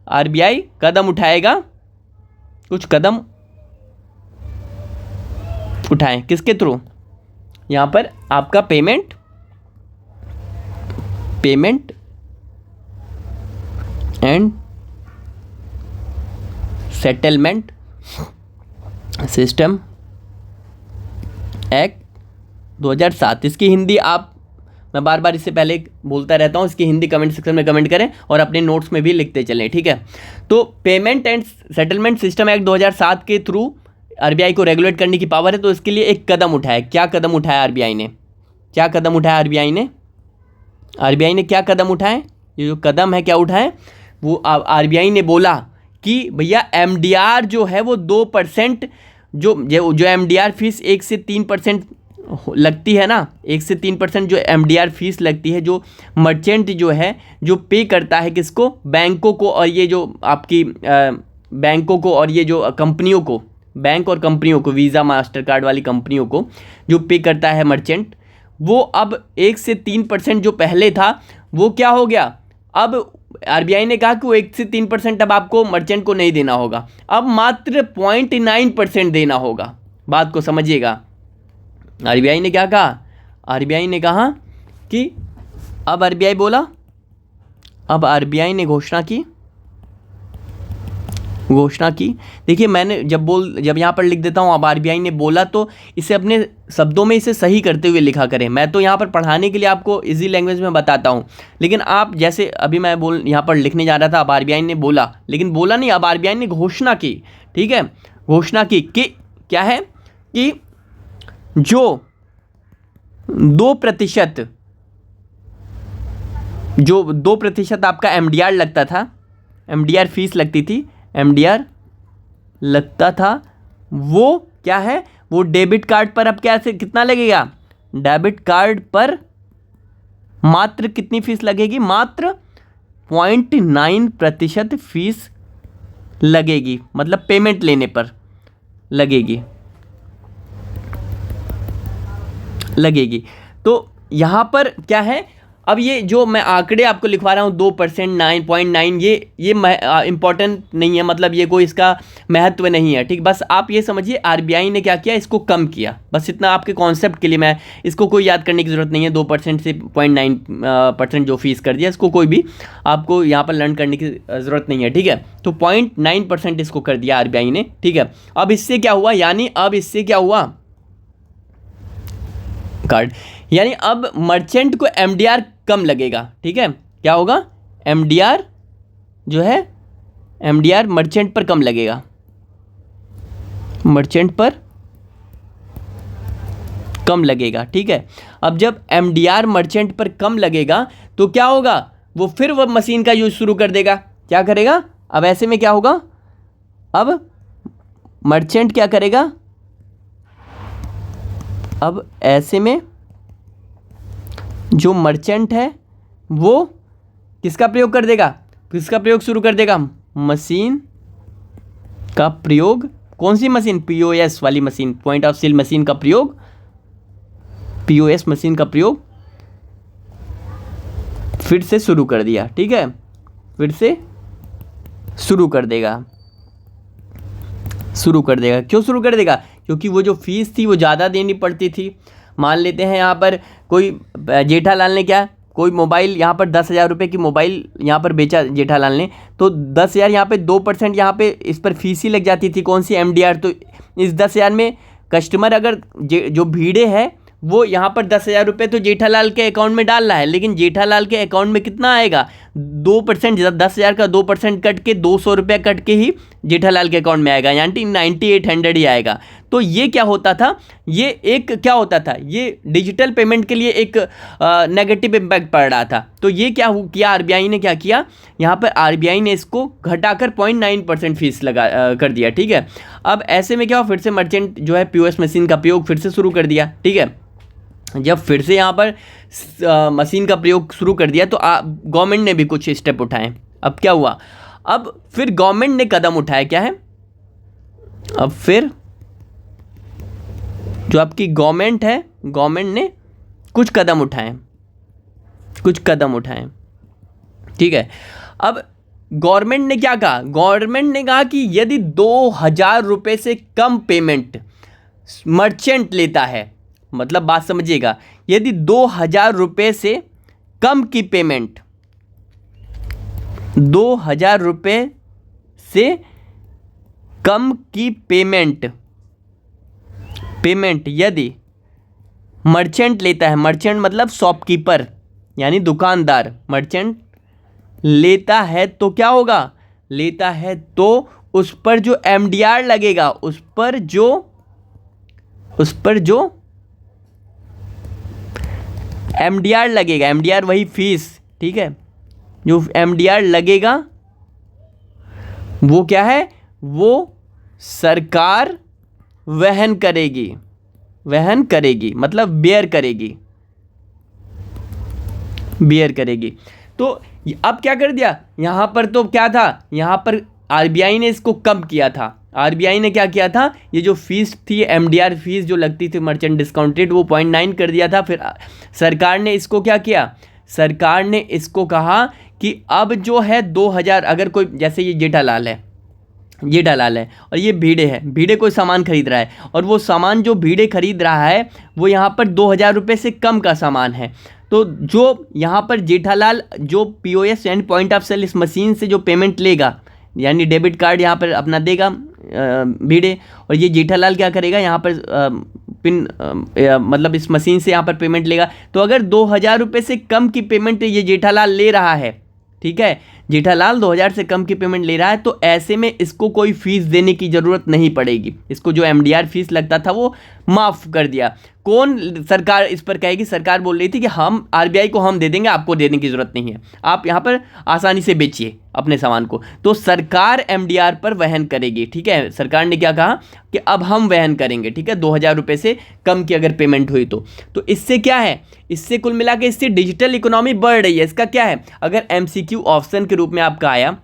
आरबीआई कदम उठाएगा, कुछ कदम उठाएं, किसके थ्रू, यहाँ पर आपका payment and settlement system act 2007। इसकी हिंदी मैं बार बार इससे पहले बोलता रहता हूँ, इसकी हिंदी कमेंट सेक्शन में कमेंट करें और अपने नोट्स में भी लिखते चलें, ठीक है। तो payment and settlement system act 2007 के थ्रू आरबीआई को रेगुलेट करने की पावर है। तो इसके लिए एक कदम उठाया। क्या कदम उठाया आरबीआई ने, आरबीआई ने क्या कदम उठाए, ये जो कदम है क्या उठाए, वो आरबीआई ने बोला कि भैया एमडीआर जो है वो 2%, जो एमडीआर फीस 1 से 3% लगती है ना, 1 से 3% जो एमडीआर फीस लगती है, जो मर्चेंट जो है जो पे करता है किसको, बैंकों को, और ये जो आपकी बैंकों को और ये जो कंपनियों को बैंक और कंपनियों को, वीज़ा मास्टर कार्ड वाली कंपनियों को जो पे करता है मर्चेंट, वो अब 1 से 3% जो पहले था वो क्या हो गया, अब आरबीआई ने कहा कि वो 1 से 3% अब आपको मर्चेंट को नहीं देना होगा, अब मात्र 0.9% देना होगा। बात को समझिएगा। आरबीआई ने क्या कहा, आरबीआई ने कहा कि अब आरबीआई बोला, अब आरबीआई ने घोषणा की। देखिए मैंने जब यहाँ पर लिख देता हूँ अब आरबीआई ने बोला, तो इसे अपने शब्दों में इसे सही करते हुए लिखा करें। मैं तो यहाँ पर पढ़ाने के लिए आपको इजी लैंग्वेज में बताता हूँ, लेकिन आप जैसे अभी मैं यहाँ पर लिखने जा रहा था, अब आरबीआई ने बोला, लेकिन बोला नहीं, अब आरबीआई ने घोषणा की। ठीक है, घोषणा की कि क्या है कि जो 2% आपका एमडीआर लगता था, एमडीआर फीस लगती थी, एमडीआर लगता था, वो क्या है, वो डेबिट कार्ड पर अब क्या से कितना लगेगा, डेबिट कार्ड पर मात्र कितनी फीस लगेगी, मात्र 0.9% फीस लगेगी, मतलब पेमेंट लेने पर लगेगी। तो यहाँ पर क्या है, अब ये जो मैं आंकड़े आपको लिखवा रहा हूँ 2%, 9.9, ये इंपॉर्टेंट नहीं है, मतलब ये कोई इसका महत्व नहीं है। ठीक, बस आप ये समझिए आरबीआई ने क्या किया, इसको कम किया, बस इतना आपके कॉन्सेप्ट के लिए। मैं इसको कोई याद करने की ज़रूरत नहीं है, 2% से 0.9% जो फीस कर दिया, इसको कोई भी आपको यहाँ पर लर्न करने की ज़रूरत नहीं है। ठीक है, तो 0.9% इसको कर दिया आरबीआई ने। ठीक है, अब इससे क्या हुआ, यानी अब मर्चेंट को एमडीआर कम लगेगा। ठीक है, क्या होगा, एमडीआर जो है, एमडीआर मर्चेंट पर कम लगेगा, ठीक है, अब जब एमडीआर मर्चेंट पर कम लगेगा तो क्या होगा, वो फिर वो मशीन का यूज शुरू कर देगा। क्या करेगा, अब ऐसे में क्या होगा, अब मर्चेंट क्या करेगा, अब ऐसे में जो मर्चेंट है वो किसका प्रयोग कर देगा, किसका प्रयोग शुरू कर देगा, मशीन का प्रयोग। कौन सी मशीन, पीओएस वाली machine, point of sale machine का प्रयोग, पीओएस मशीन का प्रयोग फिर से शुरू कर दिया। ठीक है, फिर से शुरू कर देगा। क्यों शुरू कर देगा, क्योंकि वो जो फीस थी वो ज़्यादा देनी पड़ती थी। मान लेते हैं यहाँ पर कोई जेठालाल ने क्या, कोई मोबाइल यहाँ पर 10,000 रुपये की मोबाइल यहाँ पर बेचा जेठालाल ने, तो 10,000 यहाँ पे 2% यहाँ पे इस पर फीस ही लग जाती थी, कौन सी, एमडीआर। तो इस 10,000 में कस्टमर अगर जो भीड़े है वो यहाँ पर 10,000 रुपये तो जेठालाल के अकाउंट में डाल रहा है, लेकिन जेठालाल के अकाउंट में कितना आएगा, 2%, 10,000 का 2% कट के 200 रुपये कट के ही जेठालाल के अकाउंट में आएगा, यानी 9800 ही आएगा। तो ये क्या होता था, ये एक क्या होता था, ये डिजिटल पेमेंट के लिए एक नेगेटिव इम्पैक्ट पड़ रहा था। तो ये क्या किया, आरबीआई ने क्या किया, यहाँ पर आरबीआई ने इसको घटाकर 0.9% फीस कर दिया। ठीक है, अब ऐसे में क्या हो, फिर से मर्चेंट जो है पीओएस मशीन का प्रयोग फिर से शुरू कर दिया। ठीक है, जब फिर से यहाँ पर मशीन का प्रयोग शुरू कर दिया तो गवर्नमेंट ने भी कुछ स्टेप उठाए। अब क्या हुआ, अब फिर गवर्नमेंट ने कदम उठाया, क्या है, अब फिर जो आपकी गवर्नमेंट है, गवर्नमेंट ने कुछ कदम उठाए। ठीक है, अब गवर्नमेंट ने क्या कहा, गवर्नमेंट ने कहा कि यदि 2,000 रुपये से कम पेमेंट मर्चेंट लेता है, मतलब बात समझिएगा, यदि 2,000 रुपये से कम की पेमेंट, 2,000 रुपये से कम की पेमेंट यदि मर्चेंट लेता है, मर्चेंट मतलब शॉपकीपर यानी दुकानदार, मर्चेंट लेता है तो क्या होगा, लेता है तो उस पर जो एमडीआर लगेगा, उस पर जो एमडीआर लगेगा, एमडीआर वही फीस। ठीक है, जो एमडीआर लगेगा वो क्या है, वो सरकार वहन करेगी, मतलब बेयर करेगी। तो अब क्या कर दिया, यहाँ पर तो क्या था, यहाँ पर आरबीआई ने इसको कम किया था। आरबीआई ने क्या किया था, ये जो फीस थी एमडीआर फीस जो लगती थी मर्चेंट डिस्काउंट रेट, वो 0.9 कर दिया था। फिर सरकार ने इसको क्या किया, सरकार ने इसको कहा कि अब जो है 2000, अगर कोई जैसे ये जेठालाल है, जेठालाल है और ये भिड़े है, भिड़े कोई सामान खरीद रहा है और वो सामान जो भिड़े खरीद रहा है वो यहाँ पर 2000 रुपये से कम का सामान है, तो जो यहाँ पर जेठालाल जो पीओएस यानी पॉइंट ऑफ सेल इस मशीन से जो पेमेंट लेगा, यानी डेबिट कार्ड यहाँ पर अपना देगा भिड़े, और ये जेठालाल क्या करेगा यहाँ पर पिन मतलब इस मशीन से यहाँ पर पेमेंट लेगा। तो अगर 2000 रुपये से कम की पेमेंट ये जेठालाल ले रहा है, ठीक है, जेठालाल 2000 से कम की पेमेंट ले रहा है, तो ऐसे में इसको कोई फीस देने की ज़रूरत नहीं पड़ेगी। इसको जो एमडीआर फीस लगता था वो माफ़ कर दिया। कौन, सरकार इस पर कहेगी, सरकार बोल रही थी कि हम आरबीआई को हम दे देंगे, आपको देने की ज़रूरत नहीं है, आप यहाँ पर आसानी से बेचिए अपने सामान को। तो सरकार एमडीआर पर वहन करेगी, ठीक है। सरकार ने क्या कहा कि अब हम वहन करेंगे, ठीक है, 2000 रुपये से कम की अगर पेमेंट हुई तो इससे क्या है, इससे कुल मिला के इससे डिजिटल इकोनॉमी बढ़ रही है। इसका क्या है, अगर एमसीक्यू ऑप्शन के रूप में आपका आया,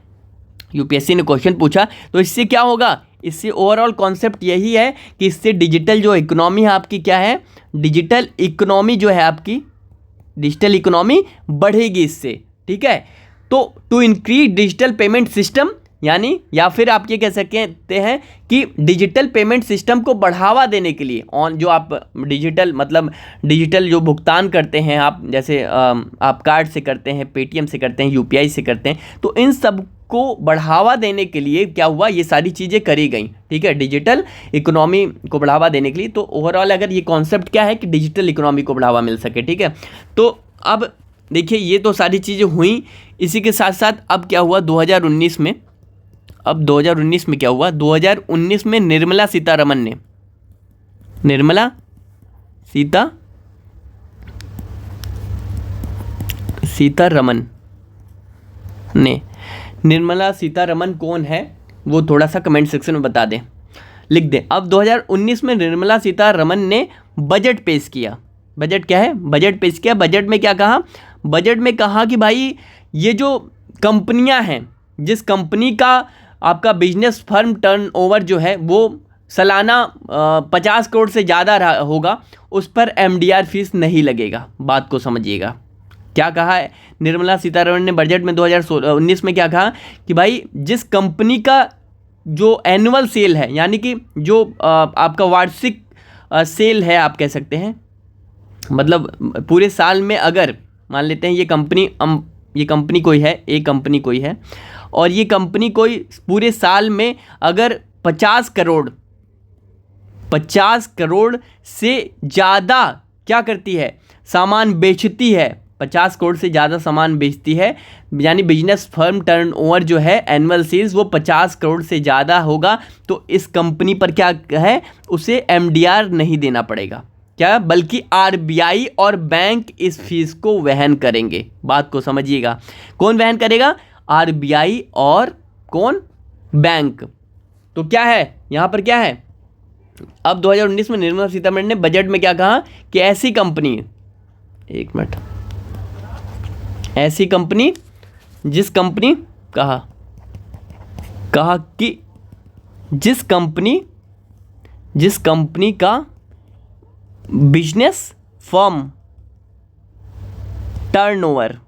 यूपीएससी ने क्वेश्चन पूछा, तो इससे क्या होगा, इससे ओवरऑल कॉन्सेप्ट यही है कि इससे डिजिटल जो इकोनॉमी है आपकी क्या है, डिजिटल इकोनॉमी जो है आपकी, डिजिटल इकोनॉमी बढ़ेगी इससे, ठीक है। तो to increase digital payment system, यानी या फिर आप ये कह सकते हैं कि डिजिटल पेमेंट सिस्टम को बढ़ावा देने के लिए, ऑन जो आप डिजिटल मतलब डिजिटल जो भुगतान करते हैं आप, जैसे आप कार्ड से करते हैं, पेटीएम से करते हैं, यूपीआई से करते हैं, तो इन सब को बढ़ावा देने के लिए क्या हुआ, ये सारी चीज़ें करी गई, ठीक है, डिजिटल इकोनॉमी को बढ़ावा देने के लिए। तो ओवरऑल अगर ये कॉन्सेप्ट क्या है कि डिजिटल इकोनॉमी को बढ़ावा मिल सके, ठीक है। तो अब देखिए ये तो सारी चीज़ें हुई, इसी के साथ साथ अब क्या हुआ 2019 में, अब 2019 में क्या हुआ, 2019 में निर्मला सीतारमन ने, निर्मला सीतारमन ने, निर्मला सीतारमन कौन है वो थोड़ा सा कमेंट सेक्शन में बता दें, लिख दें। अब 2019 में निर्मला सीतारमन ने बजट पेश किया। बजट क्या है, बजट पेश किया। बजट में क्या कहा, बजट में कहा कि भाई ये जो कंपनियां हैं, जिस कंपनी का आपका बिजनेस फर्म टर्नओवर जो है वो सालाना 50 करोड़ से ज़्यादा होगा, उस पर एमडीआर फीस नहीं लगेगा। बात को समझिएगा, क्या कहा है निर्मला सीतारमण ने बजट में 2019 में क्या कहा कि भाई जिस कंपनी का जो एनुअल सेल है, यानी कि जो आपका वार्षिक सेल है आप कह सकते हैं, मतलब पूरे साल में अगर मान लेते हैं ये कंपनी कोई है, एक कंपनी कोई है, और ये कंपनी कोई पूरे साल में अगर 50 करोड़ से ज़्यादा क्या करती है, सामान बेचती है, 50 करोड़ से ज़्यादा सामान बेचती है, यानी बिजनेस फर्म टर्नओवर जो है एनुअल सेल्स वो 50 करोड़ से ज़्यादा होगा, तो इस कंपनी पर क्या है, उसे एमडीआर नहीं देना पड़ेगा, क्या, बल्कि आरबीआई और बैंक इस फीस को वहन करेंगे। बात को समझिएगा, कौन वहन करेगा, आरबीआई और कौन, बैंक। तो क्या है यहाँ पर, क्या है, अब 2019 में निर्मला सीतारमण ने बजट में क्या कहा कि ऐसी कंपनी, एक मिनट, ऐसी कंपनी जिस कंपनी कहा कि जिस कंपनी का बिजनेस फर्म टर्नओवर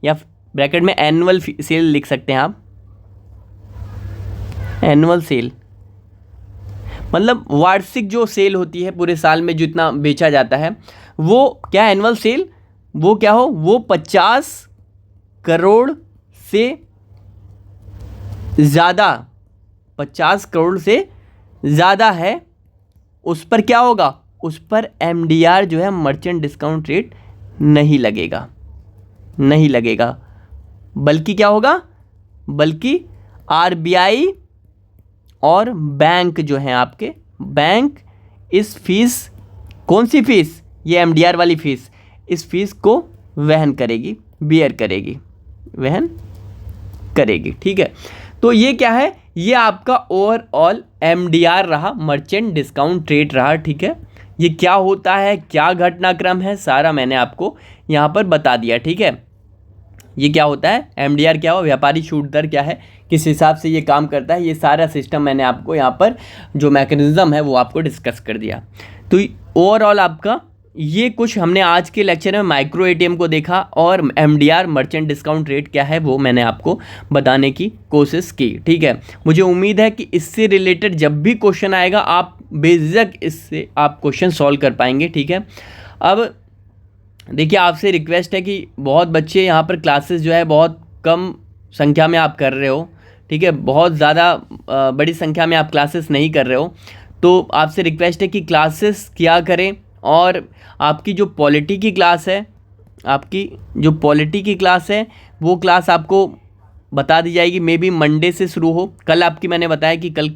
या ब्रैकेट में एनुअल सेल लिख सकते हैं आप, एनुअल सेल मतलब वार्षिक जो सेल होती है पूरे साल में जितना बेचा जाता है वो क्या, एनुअल सेल वो क्या हो, वो 50 करोड़ से ज़्यादा, 50 करोड़ से ज़्यादा है, उस पर क्या होगा, उस पर एमडीआर जो है मर्चेंट डिस्काउंट रेट नहीं लगेगा, बल्कि क्या होगा, बल्कि आरबीआई और बैंक जो हैं आपके, बैंक इस फीस, कौन सी फीस, ये एमडीआर वाली फीस, इस फीस को वहन करेगी, वहन करेगी, ठीक है। तो ये क्या है, ये आपका ओवरऑल एमडीआर रहा, मर्चेंट डिस्काउंट रेट रहा, ठीक है। ये क्या होता है, क्या घटनाक्रम है, सारा मैंने आपको यहाँ पर बता दिया, ठीक है। ये क्या होता है, MDR क्या हो, व्यापारी छूट दर क्या है, किस हिसाब से ये काम करता है, ये सारा सिस्टम मैंने आपको यहाँ पर जो मैकेनिज़्म है वो आपको डिस्कस कर दिया। तो ओवरऑल आपका ये कुछ हमने आज के लेक्चर में माइक्रो ATM को देखा और MDR मर्चेंट डिस्काउंट रेट क्या है वो मैंने आपको बताने की कोशिश की। ठीक है, मुझे उम्मीद है कि इससे रिलेटेड जब भी क्वेश्चन आएगा आप बेझिझक इससे आप क्वेश्चन सॉल्व कर पाएंगे। ठीक है, अब देखिए आपसे रिक्वेस्ट है कि बहुत बच्चे यहाँ पर क्लासेस जो है बहुत कम संख्या में आप कर रहे हो। ठीक है, बहुत ज़्यादा बड़ी संख्या में आप क्लासेस नहीं कर रहे हो, तो आपसे रिक्वेस्ट है कि क्लासेस किया करें। और आपकी जो पॉलिटी की क्लास है, आपकी जो पॉलिटी की क्लास है वो क्लास आपको बता दी जाएगी, मे बी मंडे से शुरू हो। कल आपकी मैंने बताया कि कल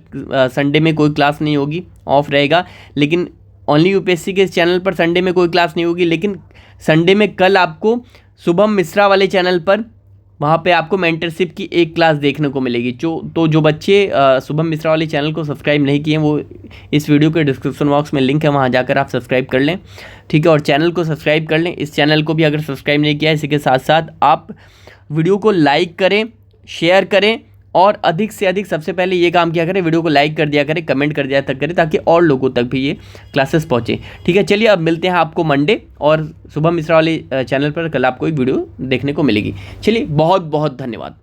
संडे में कोई क्लास नहीं होगी, ऑफ रहेगा, लेकिन ओनली UPSC के चैनल पर संडे में कोई क्लास नहीं होगी। लेकिन संडे में कल आपको शुभम मिश्रा वाले चैनल पर वहाँ पे आपको मेंटरशिप की एक क्लास देखने को मिलेगी। जो बच्चे शुभम मिश्रा वाले चैनल को सब्सक्राइब नहीं किए हैं वो इस वीडियो के डिस्क्रिप्शन बॉक्स में लिंक है, वहाँ जाकर आप सब्सक्राइब कर लें। ठीक है, और चैनल को सब्सक्राइब कर लें। इस चैनल को भी अगर सब्सक्राइब नहीं किया है, इसी के साथ साथ आप वीडियो को लाइक करें, शेयर करें और अधिक से अधिक सबसे पहले ये काम किया करें, वीडियो को लाइक कर दिया करें, कमेंट कर दिया तक करें, ताकि और लोगों तक भी ये क्लासेस पहुँचे। ठीक है, चलिए अब मिलते हैं आपको मंडे और शुभम मिश्रा वाले चैनल पर कल आपको एक वीडियो देखने को मिलेगी। चलिए, बहुत बहुत धन्यवाद।